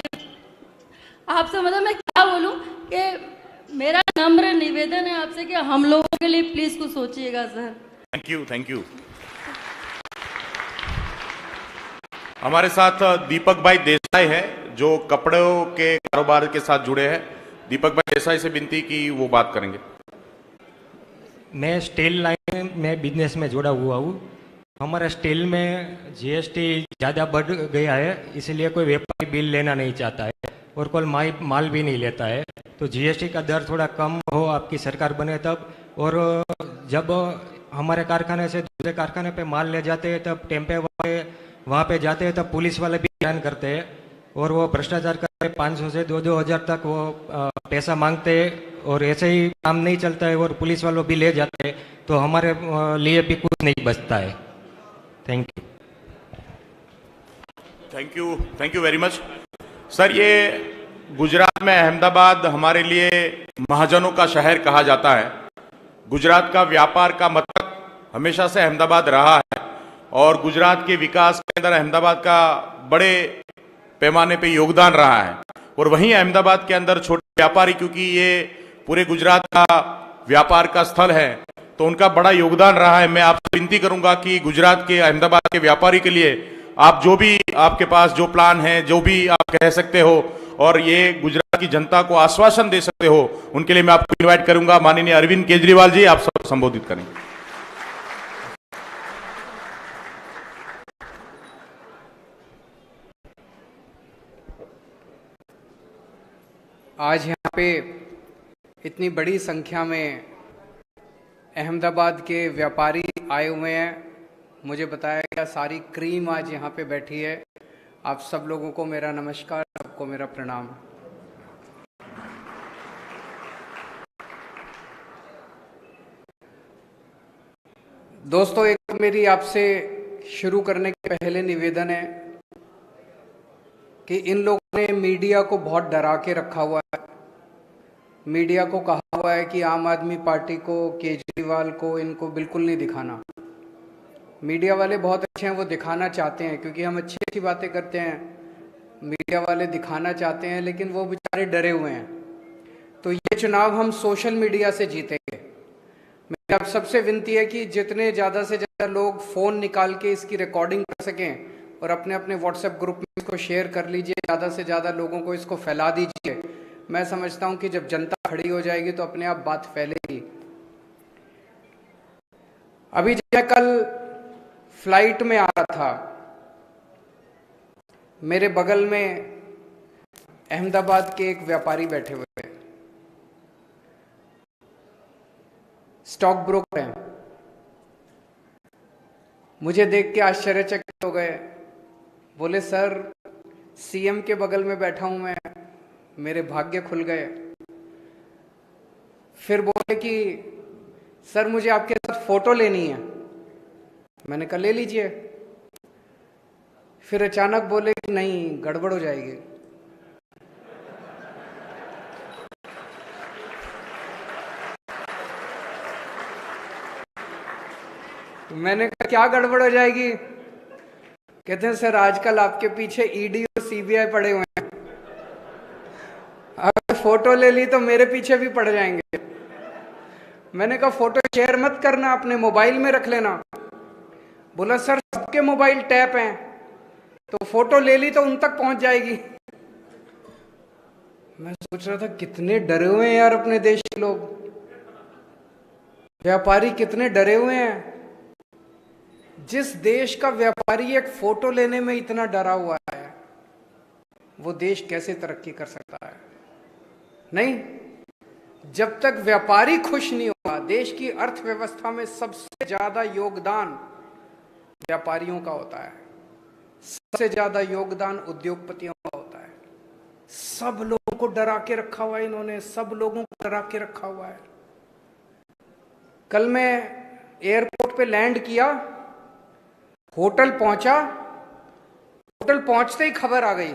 मतलब मैं क्या बोलूं कि मेरा नम्र निवेदन है आपसे कि हम लोगों के लिए प्लीज़ कुछ सोचिएगा sir. Thank you, thank you. हमारे साथ दीपक भाई देसाई है जो कपड़ों के कारोबार के साथ जुड़े हैं। दीपक भाई देसाई से विनती की वो बात करेंगे। मैं स्टील लाइन में बिजनेस में जुड़ा हुआ हूँ। हमारा स्टील में जीएसटी ज़्यादा बढ़ गया है, इसलिए कोई व्यापारी बिल लेना नहीं चाहता है और कोई माल भी नहीं लेता है। तो जीएसटी का दर थोड़ा कम हो, आपकी सरकार बने तब। और जब हमारे कारखाने से दूसरे कारखाने पे माल ले जाते हैं तब टेम्पे वाले वहाँ पे जाते हैं, तब पुलिस वाले भी ध्यान करते हैं और वो भ्रष्टाचार करते हैं। 500 से 2-2 हज़ार तक वो पैसा मांगते हैं और ऐसे ही काम नहीं चलता है और पुलिस वालों भी ले जाते हैं, तो हमारे लिए भी कुछ नहीं बचता है। Thank you. Thank you, thank you very much sir. ये गुजरात में अहमदाबाद हमारे लिए महाजनों का शहर कहा जाता है। गुजरात का व्यापार का मतलब हमेशा से अहमदाबाद रहा है और गुजरात के विकास के अंदर अहमदाबाद का बड़े पैमाने पे योगदान रहा है। और वहीं अहमदाबाद के अंदर छोटे व्यापारी, क्योंकि ये पूरे गुजरात का व्यापार का स्थल है, तो उनका बड़ा योगदान रहा है। मैं आपसे विनती करूंगा कि गुजरात के अहमदाबाद के व्यापारी के लिए आप जो भी आपके पास जो प्लान है, जो भी आप कह सकते हो और ये गुजरात की जनता को आश्वासन दे सकते हो, उनके लिए मैं आपको इनवाइट करूंगा। माननीय अरविंद केजरीवाल जी, आप सब संबोधित करें। आज यहाँ पे इतनी बड़ी संख्या में अहमदाबाद के व्यापारी आए हुए हैं। मुझे बताया गया सारी क्रीम आज यहाँ पे बैठी है। आप सब लोगों को मेरा नमस्कार, सबको मेरा प्रणाम। दोस्तों, एक मेरी आपसे शुरू करने के पहले निवेदन है कि इन लोगों ने मीडिया को बहुत डरा के रखा हुआ है। मीडिया को कहा हुआ है कि आम आदमी पार्टी को, केजरीवाल को, इनको बिल्कुल नहीं दिखाना। मीडिया वाले बहुत अच्छे हैं, वो दिखाना चाहते हैं क्योंकि हम अच्छी अच्छी बातें करते हैं। मीडिया वाले दिखाना चाहते हैं, लेकिन वो बेचारे डरे हुए हैं। तो ये चुनाव हम सोशल मीडिया से जीतेंगे। मेरी आप सबसे विनती है कि जितने ज़्यादा से ज़्यादा लोग फ़ोन निकाल के इसकी रिकॉर्डिंग कर सकें और अपने अपने व्हाट्सएप ग्रुप में इसको शेयर कर लीजिए, ज़्यादा से ज़्यादा लोगों को इसको फैला दीजिए। मैं समझता हूं कि जब जनता खड़ी हो जाएगी तो अपने आप बात फैलेगी। अभी जब मैं कल फ्लाइट में आ रहा था, मेरे बगल में अहमदाबाद के एक व्यापारी बैठे हुए थे, स्टॉक ब्रोकर हैं। मुझे देख के आश्चर्यचकित हो गए। बोले, सर सीएम के बगल में बैठा हूं मैं, मेरे भाग्य खुल गए। फिर बोले कि सर मुझे आपके साथ फोटो लेनी है। मैंने कहा ले लीजिए। फिर अचानक बोले कि नहीं, गड़बड़ हो जाएगी। मैंने कहा क्या गड़बड़ हो जाएगी? कहते हैं सर आजकल आपके पीछे ईडी और सीबीआई पड़े हुए हैं, अगर फोटो ले ली तो मेरे पीछे भी पड़ जाएंगे। मैंने कहा फोटो शेयर मत करना, अपने मोबाइल में रख लेना। बोला सर सबके मोबाइल टैप हैं, तो फोटो ले ली तो उन तक पहुंच जाएगी। मैं सोच रहा था कितने डरे हुए हैं यार अपने देश के लोग, व्यापारी कितने डरे हुए हैं। जिस देश का व्यापारी एक फोटो लेने में इतना डरा हुआ है, वो देश कैसे तरक्की कर सकता है? नहीं, जब तक व्यापारी खुश नहीं होगा। देश की अर्थव्यवस्था में सबसे ज्यादा योगदान व्यापारियों का होता है, सबसे ज्यादा योगदान उद्योगपतियों का होता है। सब लोगों को डरा के रखा हुआ है इन्होंने, सब लोगों को डरा के रखा हुआ है। कल मैं एयरपोर्ट पे लैंड किया, होटल पहुंचा, होटल पहुंचते ही खबर आ गई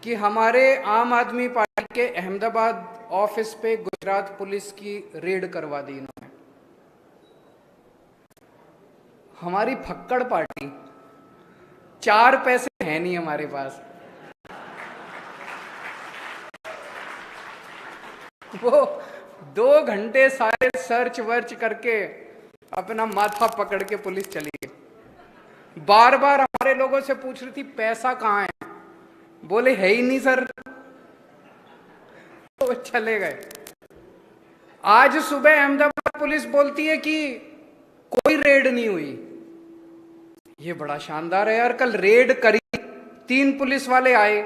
कि हमारे आम आदमी पार्टी के अहमदाबाद ऑफिस पे गुजरात पुलिस की रेड करवा दी इन्होंने। हमारी फक्कड़ पार्टी, 4 पैसे हैं नहीं हमारे पास, वो 2 घंटे सारे सर्च वर्च करके अपना माथा पकड़ के पुलिस चली गई। बार बार हमारे लोगों से पूछ रही थी पैसा कहाँ है, बोले है ही नहीं सर, तो चले गए। आज सुबह अहमदाबाद पुलिस बोलती है कि कोई रेड नहीं हुई। ये बड़ा शानदार है यार। कल रेड करी, 3 पुलिस वाले आए,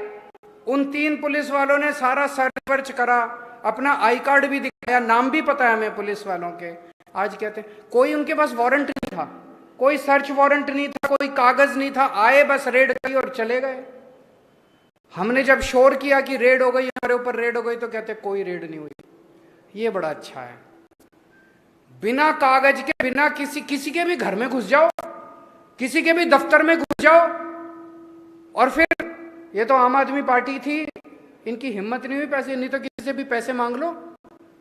उन 3 पुलिस वालों ने सारा सर्च वर्च करा, अपना आई कार्ड भी दिखाया, नाम भी पता है हमें पुलिस वालों के। आज कहते हैं कोई उनके पास वारंट नहीं था, कोई सर्च वारंट नहीं था, कोई कागज नहीं था, आए बस रेड करी और चले गए। हमने जब शोर किया कि रेड हो गई, हमारे ऊपर रेड हो गई, तो कहते कोई रेड नहीं हुई। ये बड़ा अच्छा है। बिना कागज के, बिना किसी के भी घर में घुस जाओ, किसी के भी दफ्तर में घुस जाओ, और फिर ये तो आम आदमी पार्टी थी, इनकी हिम्मत नहीं हुई पैसे, नहीं तो किसी से भी पैसे मांग लो,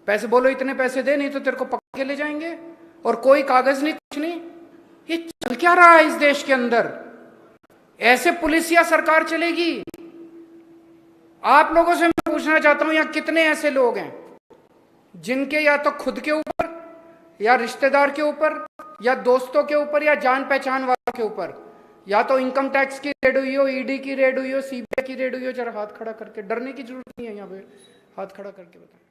पैसे बोलो इतने पैसे दे, नहीं तो तेरे को पकड़ के ले जाएंगे, और कोई कागज नहीं, कुछ नहीं। ये चल क्या रहा है इस देश के अंदर? ऐसे पुलिस या सरकार चलेगी? आप लोगों से मैं पूछना चाहता हूं, यहां कितने ऐसे लोग हैं जिनके या तो खुद के ऊपर, या रिश्तेदार के ऊपर, या दोस्तों के ऊपर, या जान पहचान वालों के ऊपर, या तो इनकम टैक्स की रेड हुई हो, ईडी की रेड हुई हो, सीबीआई की रेड हुई हो? जरा हाथ खड़ा करके, डरने की जरूरत नहीं है, यहां पे हाथ खड़ा करके बताएं।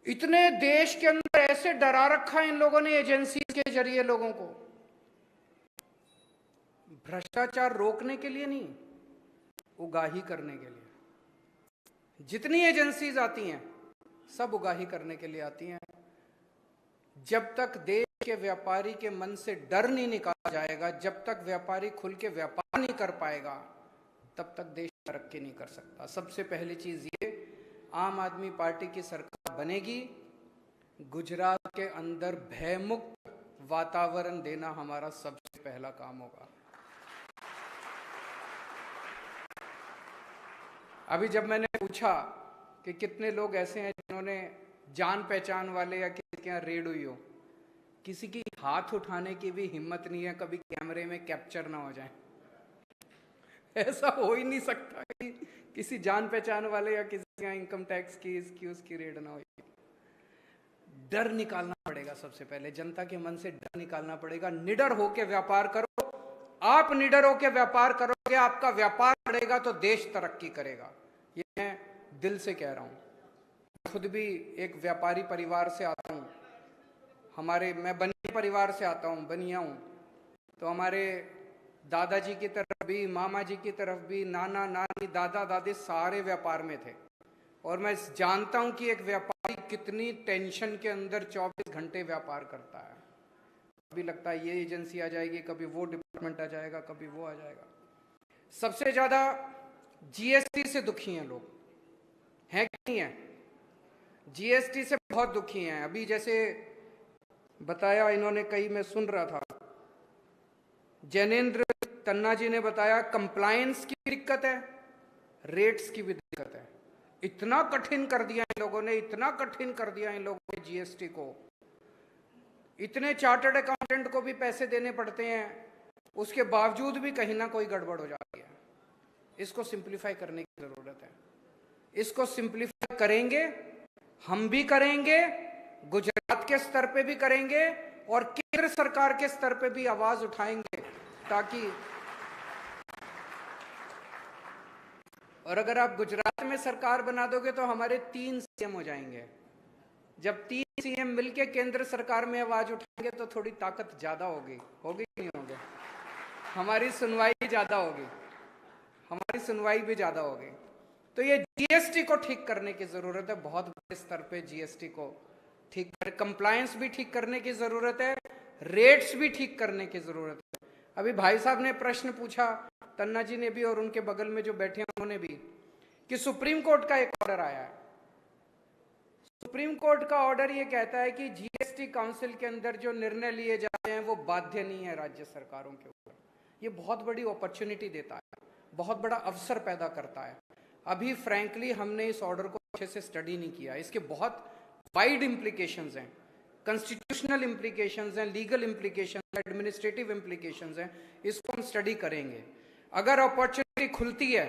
इतने देश के अंदर ऐसे डरा रखा है इन लोगों ने एजेंसी के जरिए लोगों को, भ्रष्टाचार रोकने के लिए नहीं, उगाही करने के लिए। जितनी एजेंसीज आती हैं सब उगाही करने के लिए आती हैं। जब तक देश के व्यापारी के मन से डर नहीं निकाला जाएगा, जब तक व्यापारी खुल के व्यापार नहीं कर पाएगा, तब तक देश तरक्की नहीं कर सकता। सबसे पहली चीज ये, आम आदमी पार्टी की सरकार बनेगी, गुजरात के अंदर भयमुक्त वातावरण देना हमारा सबसे पहला काम होगा। अभी जब मैंने पूछा कि कितने लोग ऐसे हैं जिन्होंने जान पहचान वाले या किसी के यहाँ रेड हुई हो, किसी की हाथ उठाने की भी हिम्मत नहीं है, कभी कैमरे में कैप्चर ना हो जाए। ऐसा हो ही नहीं सकता कि किसी जान पहचान वाले या किसी के यहाँ इनकम टैक्स की, इसकी उसकी रेड ना हो। डर निकालना पड़ेगा सबसे पहले, जनता के मन से डर निकालना पड़ेगा। निडर होकर व्यापार करो, आप निडर होकर व्यापार करोगे, आपका व्यापार बढ़ेगा तो देश तरक्की करेगा। ये मैं दिल से कह रहा हूं। खुद भी एक व्यापारी परिवार से आता हूं, मैं बनिया परिवार से आता हूं, बनिया हूं, तो हमारे दादाजी की तरफ भी, मामा जी की तरफ भी, नाना नानी, दादा दादी सारे व्यापार में थे, और मैं जानता हूं कि एक व्यापारी कितनी टेंशन के अंदर 24 घंटे व्यापार करता है। कभी लगता है ये एजेंसी आ जाएगी, कभी वो डिपार्टमेंट आ जाएगा, कभी वो आ जाएगा। सबसे ज्यादा जीएसटी से दुखी हैं लोग, हैं कि नहीं है? जीएसटी से बहुत दुखी हैं। अभी जैसे बताया इन्होंने, कई मैं सुन रहा था, जैनेन्द्र तन्ना जी ने बताया कंप्लायंस की दिक्कत है, रेट्स की भी दिक्कत है। इतना कठिन कर दिया इन लोगों ने, इतना कठिन कर दिया इन लोगों ने जीएसटी को, इतने चार्टर्ड अकाउंटेंट को भी पैसे देने पड़ते हैं, उसके बावजूद भी कहीं ना कोई गड़बड़ हो जाती है। इसको सिंप्लीफाई करने की जरूरत है। इसको सिंप्लीफाई करेंगे, हम भी करेंगे, गुजरात के स्तर पे भी करेंगे और केंद्र सरकार के स्तर पे भी आवाज उठाएंगे, ताकि और अगर आप गुजरात में सरकार बना दोगे तो हमारे 3 सीएम हो जाएंगे। जब 3 सीएम मिलके केंद्र सरकार में आवाज उठाएंगे तो थोड़ी ताकत ज्यादा होगी कि नहीं होगी? हमारी सुनवाई भी ज्यादा होगी, हमारी सुनवाई भी ज्यादा होगी। तो ये जीएसटी को ठीक करने की जरूरत है, बहुत बड़े स्तर पे जीएसटी को ठीक कर, कंप्लायंस भी ठीक करने की जरूरत है, रेट्स भी ठीक करने की जरूरत है। अभी भाई साहब ने प्रश्न पूछा, तन्ना जी ने भी और उनके बगल में जो बैठे हैं उन्होंने भी, कि सुप्रीम कोर्ट का एक ऑर्डर आया है। सुप्रीम कोर्ट का ऑर्डर ये कहता है कि जीएसटी काउंसिल के अंदर जो निर्णय लिए जाते हैं वो बाध्य नहीं है राज्य सरकारों के ऊपर। ये बहुत बड़ी अपॉर्चुनिटी देता है, बहुत बड़ा अवसर पैदा करता है। अभी फ्रैंकली हमने इस ऑर्डर को अच्छे से स्टडी नहीं किया। इसके बहुत वाइड इम्प्लीकेशंस हैं, कॉन्स्टिट्यूशनल इम्प्लीकेशंस हैं, लीगल इम्प्लीकेशंस, एडमिनिस्ट्रेटिव इम्प्लीकेशंस हैं। इसको हम स्टडी करेंगे। अगर अपॉर्चुनिटी खुलती है,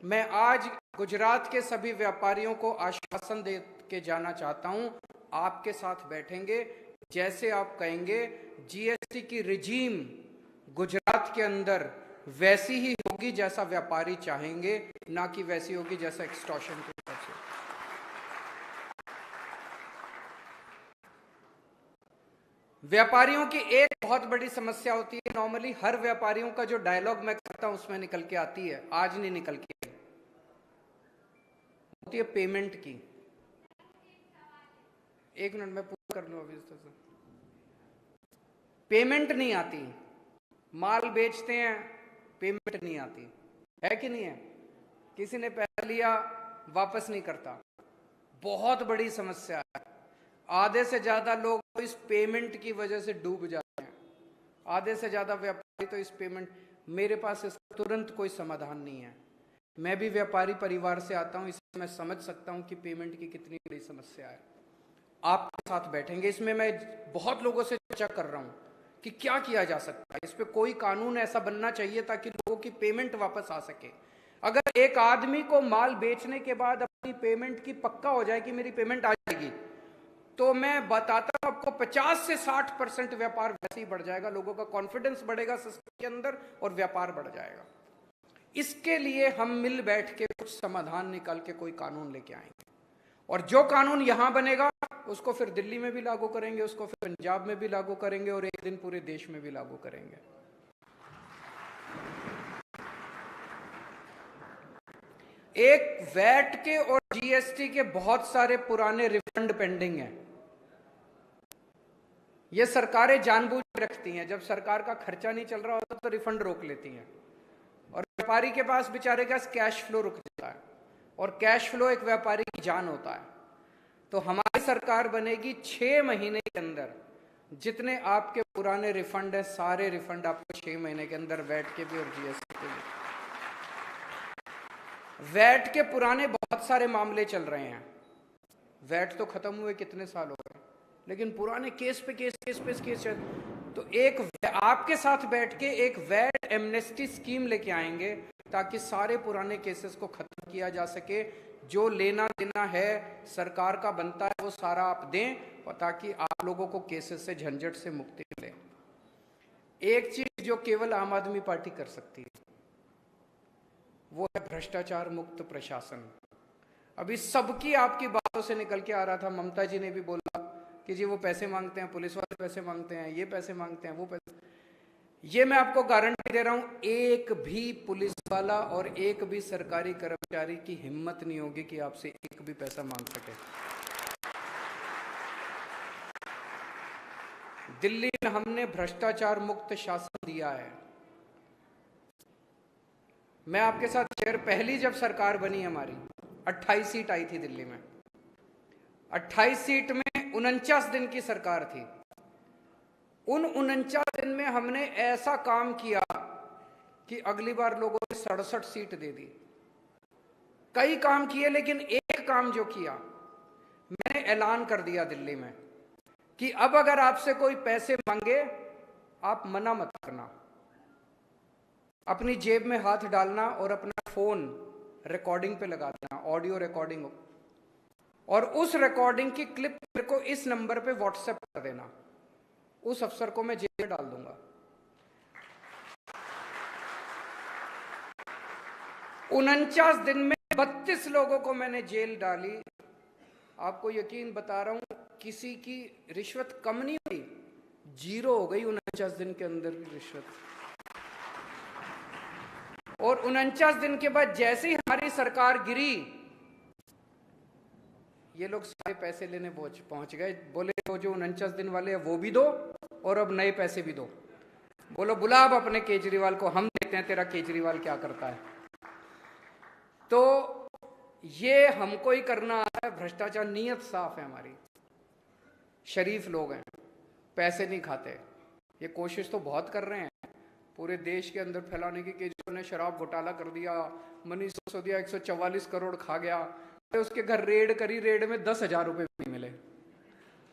मैं आज गुजरात के सभी व्यापारियों को आश्वासन दे के जाना चाहता हूं, आपके साथ बैठेंगे, जैसे आप कहेंगे जीएसटी की रिजीम गुजरात के अंदर वैसी ही होगी जैसा व्यापारी चाहेंगे, ना कि वैसी होगी जैसा एक्सटॉर्शन के हिसाब से। व्यापारियों की एक बहुत बड़ी समस्या होती है, नॉर्मली हर व्यापारियों का जो डायलॉग मैं करता हूं उसमें निकल के आती है, आज नहीं निकल के आई, होती है पेमेंट की। एक मिनट में पूरा कर लूं अभी। पेमेंट नहीं आती, माल बेचते हैं, पेमेंट नहीं आती है कि नहीं है? किसी ने पैसा लिया वापस नहीं करता, बहुत बड़ी समस्या है। आधे से ज्यादा लोग इस पेमेंट की वजह से डूब जाते हैं, आधे से ज्यादा व्यापारी तो इस पेमेंट। मेरे पास इसका तुरंत कोई समाधान नहीं है। मैं भी व्यापारी परिवार से आता हूं, इसलिए मैं समझ सकता हूं कि पेमेंट की कितनी बड़ी समस्या है। आपके साथ बैठेंगे, इसमें मैं बहुत लोगों से चर्चा कर रहा हूं कि क्या किया जा सकता है। इस पे कोई कानून ऐसा बनना चाहिए ताकि लोगों की पेमेंट वापस आ सके। अगर एक आदमी को माल बेचने के बाद अपनी पेमेंट की पक्का हो जाए कि मेरी पेमेंट आ जाएगी, तो मैं बताता हूं आपको 50 से 60% व्यापार वैसे ही बढ़ जाएगा, लोगों का कॉन्फिडेंस बढ़ेगा सिस्टम के अंदर और व्यापार बढ़ जाएगा। इसके लिए हम मिल बैठ के कुछ समाधान निकाल के कोई कानून लेके आएंगे, और जो कानून यहां बनेगा उसको फिर दिल्ली में भी लागू करेंगे, उसको फिर पंजाब में भी लागू करेंगे और एक दिन पूरे देश में भी लागू करेंगे। एक वैट के और जीएसटी के बहुत सारे पुराने रिफंड पेंडिंग हैं। ये सरकारें जानबूझ के रखती हैं, जब सरकार का खर्चा नहीं चल रहा होता तो रिफंड रोक लेती हैं, और व्यापारी के पास बेचारे का कैश फ्लो रुक जाता है, और कैश फ्लो एक व्यापारी की जान होता है। तो हमारी सरकार बनेगी 6 महीने के अंदर जितने आपके पुराने रिफंड है, सारे रिफंड आपको 6 महीने के अंदर, वैट के भी और जीएसटी के भी। वैट के पुराने बहुत सारे मामले चल रहे हैं, वैट तो खत्म हुए कितने साल हो गए, लेकिन पुराने केस पे केस चल। तो एक आपके साथ बैठ के एक वैट एमनेस्टी स्कीम लेके आएंगे ताकि सारे पुराने केसेस को खत्म किया जा सके। जो लेना देना है सरकार का बनता है वो सारा आप दें, और ताकि आप लोगों को केसेस से, झंझट से मुक्ति मिले। एक चीज जो केवल आम आदमी पार्टी कर सकती है वो है भ्रष्टाचार मुक्त प्रशासन। अभी सबकी आपकी बातों से निकल के आ रहा था, ममता जी ने भी बोला कि जी वो पैसे मांगते हैं, पुलिस वाले पैसे मांगते हैं, ये पैसे मांगते हैं, वो पैसे। ये मैं आपको गारंटी दे रहा हूं, एक भी पुलिस वाला और एक भी सरकारी कर्मचारी की हिम्मत नहीं होगी कि आपसे एक भी पैसा मांग सके। दिल्ली में हमने भ्रष्टाचार मुक्त शासन दिया है। मैं आपके साथ शेयर, पहली जब सरकार बनी हमारी 28 सीट आई थी दिल्ली में, 28 सीट में 49 दिन की सरकार थी। उन 49 दिन में हमने ऐसा काम किया कि अगली बार लोगों ने 67 सीट दे दी। कई काम किए, लेकिन एक काम जो किया, मैंने ऐलान कर दिया दिल्ली में कि अब अगर आपसे कोई पैसे मांगे, आप मना मत करना, अपनी जेब में हाथ डालना और अपना फोन रिकॉर्डिंग पे लगा देना, ऑडियो रिकॉर्डिंग, और उस रिकॉर्डिंग की क्लिप मेरे को इस नंबर पे व्हाट्सएप कर देना, उस अफसर को मैं जेल में डाल दूंगा। 49 दिन में 32 लोगों को मैंने जेल डाली। आपको यकीन बता रहा हूं, किसी की रिश्वत कम नहीं हुई, 0 हो गई 49 दिन के अंदर की रिश्वत। और 49 दिन के बाद जैसे ही हमारी सरकार गिरी, ये लोग सारे पैसे लेने पहुंच गए। बोले वो जो 49 दिन वाले हैं वो भी दो और अब नए पैसे भी दो। बोलो बुला अब अपने केजरीवाल को, हम देखते हैं तेरा केजरीवाल क्या करता है। तो ये हमको ही करना आता है भ्रष्टाचार। नीयत साफ है हमारी, शरीफ लोग हैं, पैसे नहीं खाते। ये कोशिश तो बहुत कर रहे हैं पूरे देश के अंदर फैलाने की। केजरीवाल ने शराब घोटाला कर दिया, मनीष सिसोदिया 144 करोड़ खा गया, उसके घर रेड करी, रेड में 10,000 रुपए भी नहीं मिले।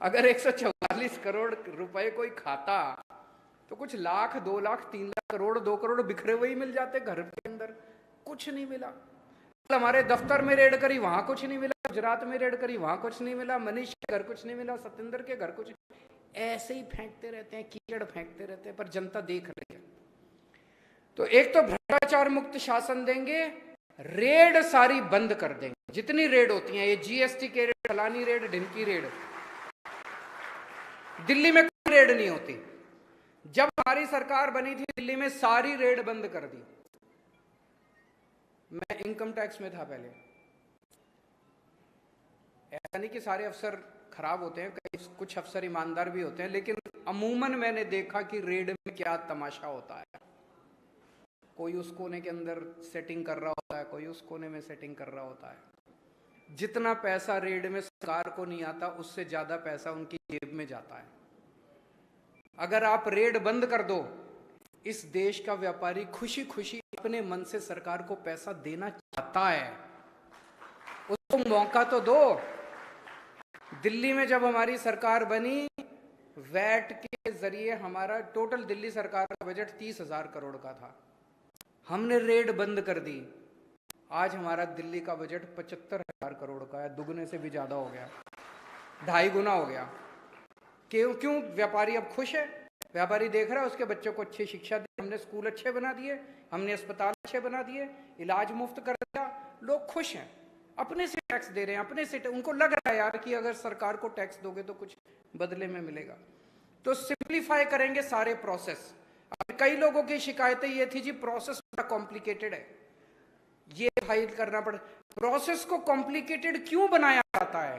अगर 144 करोड़ रुपए कोई खाता तो कुछ लाख, 2 लाख, 3 लाख करोड़, 2 करोड़ बिखरे हुए ही मिल जाते घर के अंदर। कुछ नहीं मिला। हमारे दफ्तर में रेड करी, वहां कुछ नहीं मिला। गुजरात में रेड करी, वहां कुछ नहीं मिला। मनीष के घर कुछ नहीं मिला, सत्येंद्र के घर कुछ। ऐसे ही फेंकते रहते हैं, कीचड़ फेंकते रहते हैं, पर जनता देख रही है। तो एक तो भ्रष्टाचार मुक्त शासन देंगे, रेड सारी बंद कर देंगे, जितनी रेड होती हैं, ये जीएसटी के रेड, फलानी रेड, ढिमकी रेड। दिल्ली में कोई रेड नहीं होती। जब हमारी सरकार बनी थी, दिल्ली में सारी रेड बंद कर दी। मैं इनकम टैक्स में था पहले। ऐसा नहीं कि सारे अफसर खराब होते हैं, कई कुछ अफसर ईमानदार भी होते हैं, लेकिन अमूमन मैंने देखा कि रेड में क्या तमाशा होता है। कोई उस कोने के अंदर सेटिंग कर रहा होता है, कोई उस कोने में सेटिंग कर रहा होता है। जितना पैसा रेड में सरकार को नहीं आता, उससे ज्यादा पैसा उनकी जेब में जाता है। अगर आप रेड बंद कर दो, इस देश का व्यापारी खुशी खुशी अपने मन से सरकार को पैसा देना चाहता है, उसको मौका तो दो। दिल्ली में जब हमारी सरकार बनी, वैट के जरिए हमारा टोटल दिल्ली सरकार का बजट 30,000 करोड़ का था। हमने रेड बंद कर दी, आज हमारा दिल्ली का बजट 75,000 करोड़ का है, दुगने से भी ज्यादा हो गया, 2.5 गुना हो गया। क्यों? व्यापारी अब खुश है। व्यापारी देख रहा है उसके बच्चों को अच्छी शिक्षा दी, हमने स्कूल अच्छे बना दिए, हमने अस्पताल अच्छे बना दिए, इलाज मुफ्त कर दिया, लोग खुश हैं। अपने से टैक्स दे रहे हैं, अपने से उनको लग रहा है यार कि अगर सरकार को टैक्स दोगे तो कुछ बदले में मिलेगा। तो सिंप्लीफाई करेंगे सारे प्रोसेस। अब कई लोगों की शिकायतें ये थी जी प्रोसेस बड़ा कॉम्प्लिकेटेड है, ये फाइल करना पड़े। प्रोसेस को कॉम्प्लिकेटेड क्यों बनाया जाता है?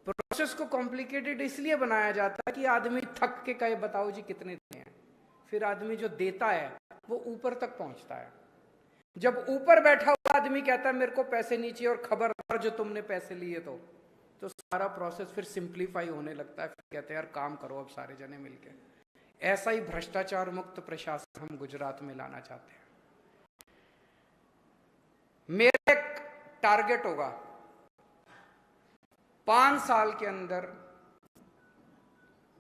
प्रोसेस को कॉम्प्लिकेटेड इसलिए बनाया जाता है कि आदमी थक के कहे बताओ जी कितने देने हैं, फिर आदमी जो देता है वो ऊपर तक पहुंचता है। जब ऊपर बैठा हुआ आदमी कहता है मेरे को पैसे नहीं चाहिए और खबरदार जो तुमने पैसे लिए तो सारा प्रोसेस फिर सिंप्लीफाई होने लगता है। फिर कहते हैं यार काम करो अब सारे जने मिलके। ऐसा ही भ्रष्टाचार मुक्त प्रशासन हम गुजरात में लाना चाहते हैं। मेरा एक टारगेट होगा, 5 साल के अंदर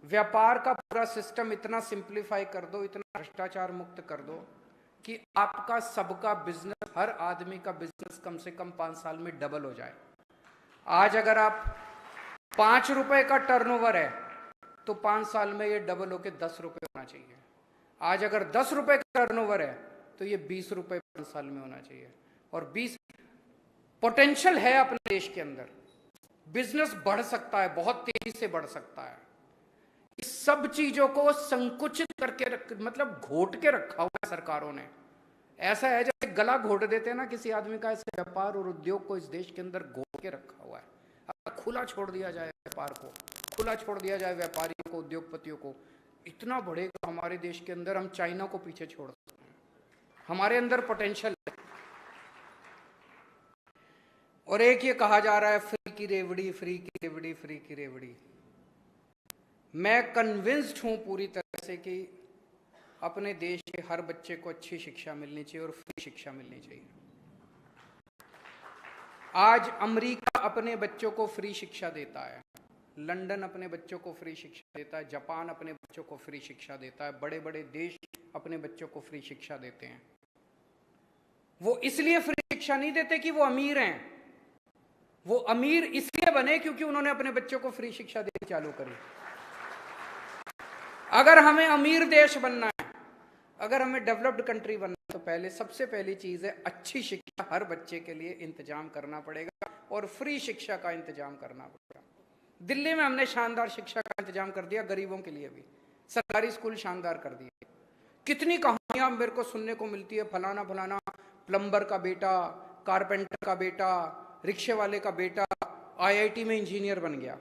व्यापार का पूरा सिस्टम इतना सिंप्लीफाई कर दो, इतना भ्रष्टाचार मुक्त कर दो कि आपका सबका बिजनेस, हर आदमी का बिजनेस कम से कम 5 साल में डबल हो जाए। आज अगर आप 5 रुपए का टर्नओवर है तो 5 साल में ये डबल होके 10 रुपए होना चाहिए। आज अगर 10 रुपए का टर्नओवर है तो ये 20 रुपए 5 साल में होना चाहिए। और 20 पोटेंशियल है अपने देश के अंदर, बिजनेस बढ़ सकता है, बहुत तेजी से बढ़ सकता है। इस सब चीजों को संकुचित करके मतलब घोट के रखा हुआ है सरकारों ने। ऐसा है जैसे गला घोट देते हैं ना किसी आदमी का, ऐसे व्यापार और उद्योग को इस देश के अंदर घोट के रखा हुआ है। अब खुला छोड़ दिया जाए व्यापार को, खुला छोड़ दिया जाए व्यापारियों को, उद्योगपतियों को, इतना बढ़ेगा हमारे देश के अंदर। हम चाइना को पीछे छोड़ सकते हैं, हमारे अंदर पोटेंशियल है। और एक ये कहा जा रहा है फ्री की रेवड़ी, फ्री की रेवड़ी, फ्री की रेवड़ी। मैं कन्विंस्ड हूं पूरी तरह से कि अपने देश के हर बच्चे को अच्छी शिक्षा मिलनी चाहिए और फ्री शिक्षा मिलनी चाहिए। आज अमेरिका अपने बच्चों को फ्री शिक्षा देता है, लंदन अपने बच्चों को फ्री शिक्षा देता है, जापान अपने बच्चों को फ्री शिक्षा देता है, बड़े बड़े देश अपने बच्चों को फ्री शिक्षा देते हैं। वो इसलिए फ्री शिक्षा नहीं देते कि वो अमीर हैं, वो अमीर इसलिए बने क्योंकि उन्होंने अपने बच्चों को फ्री शिक्षा देनी चालू करी। अगर हमें अमीर देश बनना है, अगर हमें डेवलप्ड कंट्री बनना है, तो पहले सबसे पहली चीज है अच्छी शिक्षा हर बच्चे के लिए इंतजाम करना पड़ेगा और फ्री शिक्षा का इंतजाम करना पड़ेगा। दिल्ली में हमने शानदार शिक्षा का इंतजाम कर दिया, गरीबों के लिए भी सरकारी स्कूल शानदार कर दिए। कितनी कहानियां मेरे को सुनने को मिलती है, फलाना फलाना प्लम्बर का बेटा, कारपेंटर का बेटा, रिक्शे वाले का बेटा IIT में इंजीनियर बन गया।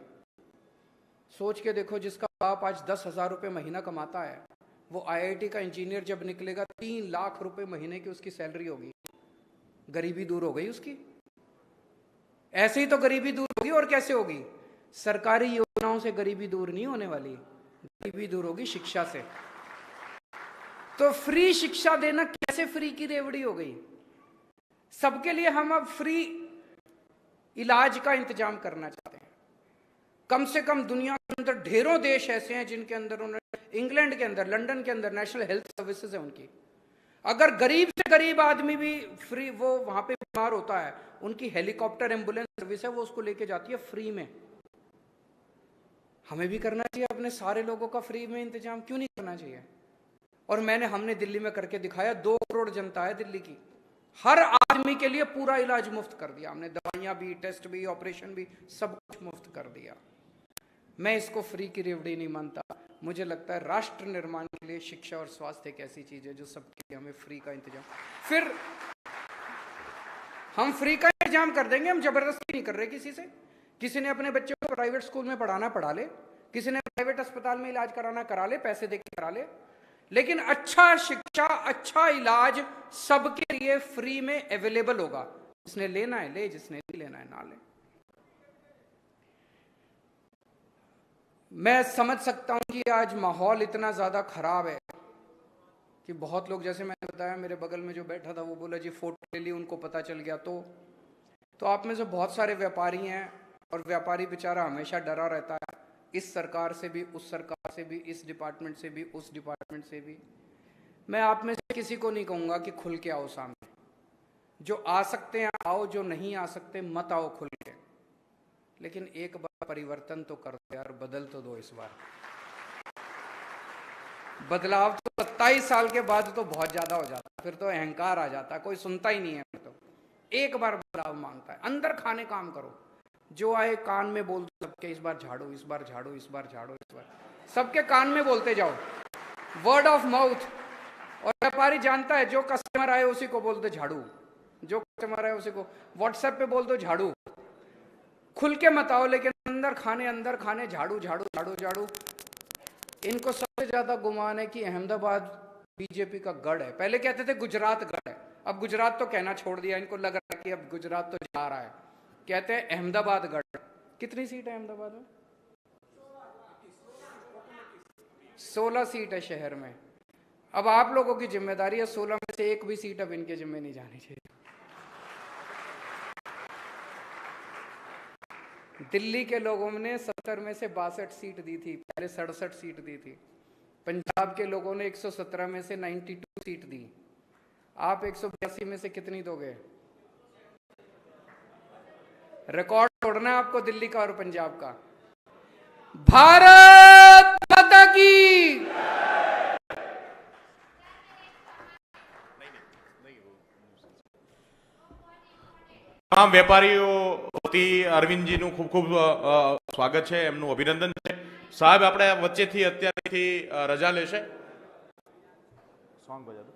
सोच के देखो, जिसका बाप आज 10,000 रुपये महीना कमाता है, वो IIT का इंजीनियर जब निकलेगा 3 लाख रुपए महीने की उसकी सैलरी होगी। गरीबी दूर हो गई उसकी। ऐसे ही तो गरीबी दूर होगी, और कैसे होगी? सरकारी योजनाओं से गरीबी दूर नहीं होने वाली, गरीबी दूर होगी शिक्षा से। तो फ्री शिक्षा देना कैसे फ्री की रेवड़ी हो गई? सबके लिए हम अब फ्री इलाज का इंतजाम करना चाहते हैं। कम से कम दुनिया के अंदर ढेरों देश ऐसे हैं जिनके अंदर उन्होंने, इंग्लैंड के अंदर, लंदन के अंदर नेशनल हेल्थ सर्विसेज है उनकी। अगर गरीब से गरीब आदमी भी फ्री, वो वहां पे बीमार होता है, उनकी हेलीकॉप्टर एम्बुलेंस सर्विस है, वो उसको लेके जाती है फ्री में। हमें भी करना चाहिए अपने सारे लोगों का फ्री में इंतजाम, क्यों नहीं करना चाहिए? और हमने दिल्ली में करके दिखाया। 2 करोड़ जनता है दिल्ली की, हर आदमी के लिए पूरा इलाज मुफ्त कर दिया हमने, दवाइयां भी, टेस्ट भी, ऑपरेशन भी, सब कुछ मुफ्त कर दिया। मैं इसको फ्री की रेवड़ी नहीं मानता। मुझे लगता है राष्ट्र निर्माण के लिए शिक्षा और स्वास्थ्य एक ऐसी चीज है जो सबके लिए हमें फ्री का इंतजाम, फिर हम फ्री का इंतजाम कर देंगे। हम जबरदस्ती नहीं कर रहे किसी से। किसी ने अपने बच्चे को प्राइवेट स्कूल में पढ़ाना पढ़ा ले, किसी ने प्राइवेट अस्पताल में इलाज कराना करा ले, पैसे देके करा ले, लेकिन अच्छा शिक्षा, अच्छा इलाज सबके लिए फ्री में अवेलेबल होगा। जिसने लेना है ले, जिसने नहीं लेना है ना ले। मैं समझ सकता हूं कि आज माहौल इतना ज्यादा खराब है कि बहुत लोग, जैसे मैंने बताया, मेरे बगल में जो बैठा था वो बोला जी फोटो ले ली, उनको पता चल गया। तो आप में से बहुत सारे व्यापारी हैं, और व्यापारी बेचारा हमेशा डरा रहता है, इस सरकार से भी, उस सरकार से भी, इस डिपार्टमेंट से भी, उस डिपार्टमेंट से भी। मैं आप में से किसी को नहीं कहूंगा कि खुल के आओ सामने। जो आ सकते हैं आओ, जो नहीं आ सकते मत आओ खुल के। लेकिन एक बार परिवर्तन तो कर दो यार, बदल तो दो इस बार। बदलाव तो 27 साल के बाद तो बहुत ज्यादा हो जाता, फिर तो अहंकार आ जाता, कोई सुनता ही नहीं है। फिर तो एक बार बदलाव मांगता है, अंदर खाने काम करो। जो आए कान में बोल दो सबके, इस बार झाड़ो, इस बार झाड़ो, इस बार झाड़ो, इस बार, सबके कान में बोलते जाओ, वर्ड ऑफ माउथ। और व्यापारी जानता है, जो कस्टमर आए उसी को बोल दो झाड़ू, जो कस्टमर आए उसी को व्हाट्सएप पे बोल दो झाड़ू। खुल के मत आओ, लेकिन अंदर खाने, झाड़ू झाड़ू झाड़ू झाड़ू। इनको सबसे ज्यादा गुमान है कि अहमदाबाद बीजेपी का गढ़ है। पहले कहते थे गुजरात गढ़ है, अब गुजरात तो कहना छोड़ दिया। इनको लग रहा है कि अब गुजरात तो जा रहा है, कहते हैं अहमदाबाद गढ़। कितनी सीट है अहमदाबाद में? 16 सीट है शहर में। अब आप लोगों की जिम्मेदारी है, 16 में से एक भी सीट अब इनके जिम्मे नहीं जानी चाहिए। दिल्ली के लोगों ने 70 में से 62 सीट दी थी, पहले 67 सीट दी थी। पंजाब के लोगों ने 117 में से 92 सीट दी। आप 182 में से कितनी दोगे? रिकॉर्ड तोड़ना है आपको दिल्ली का और पंजाब का। भारत माता की। તમામ વેપારીઓ વતી અરવિંદજીનું ખૂબ ખૂબ સ્વાગત છે, એમનું અભિનંદન છે। સાહેબ આપણે વચ્ચેથી અત્યારથી રજા લેશે। સોંગ બજાવો।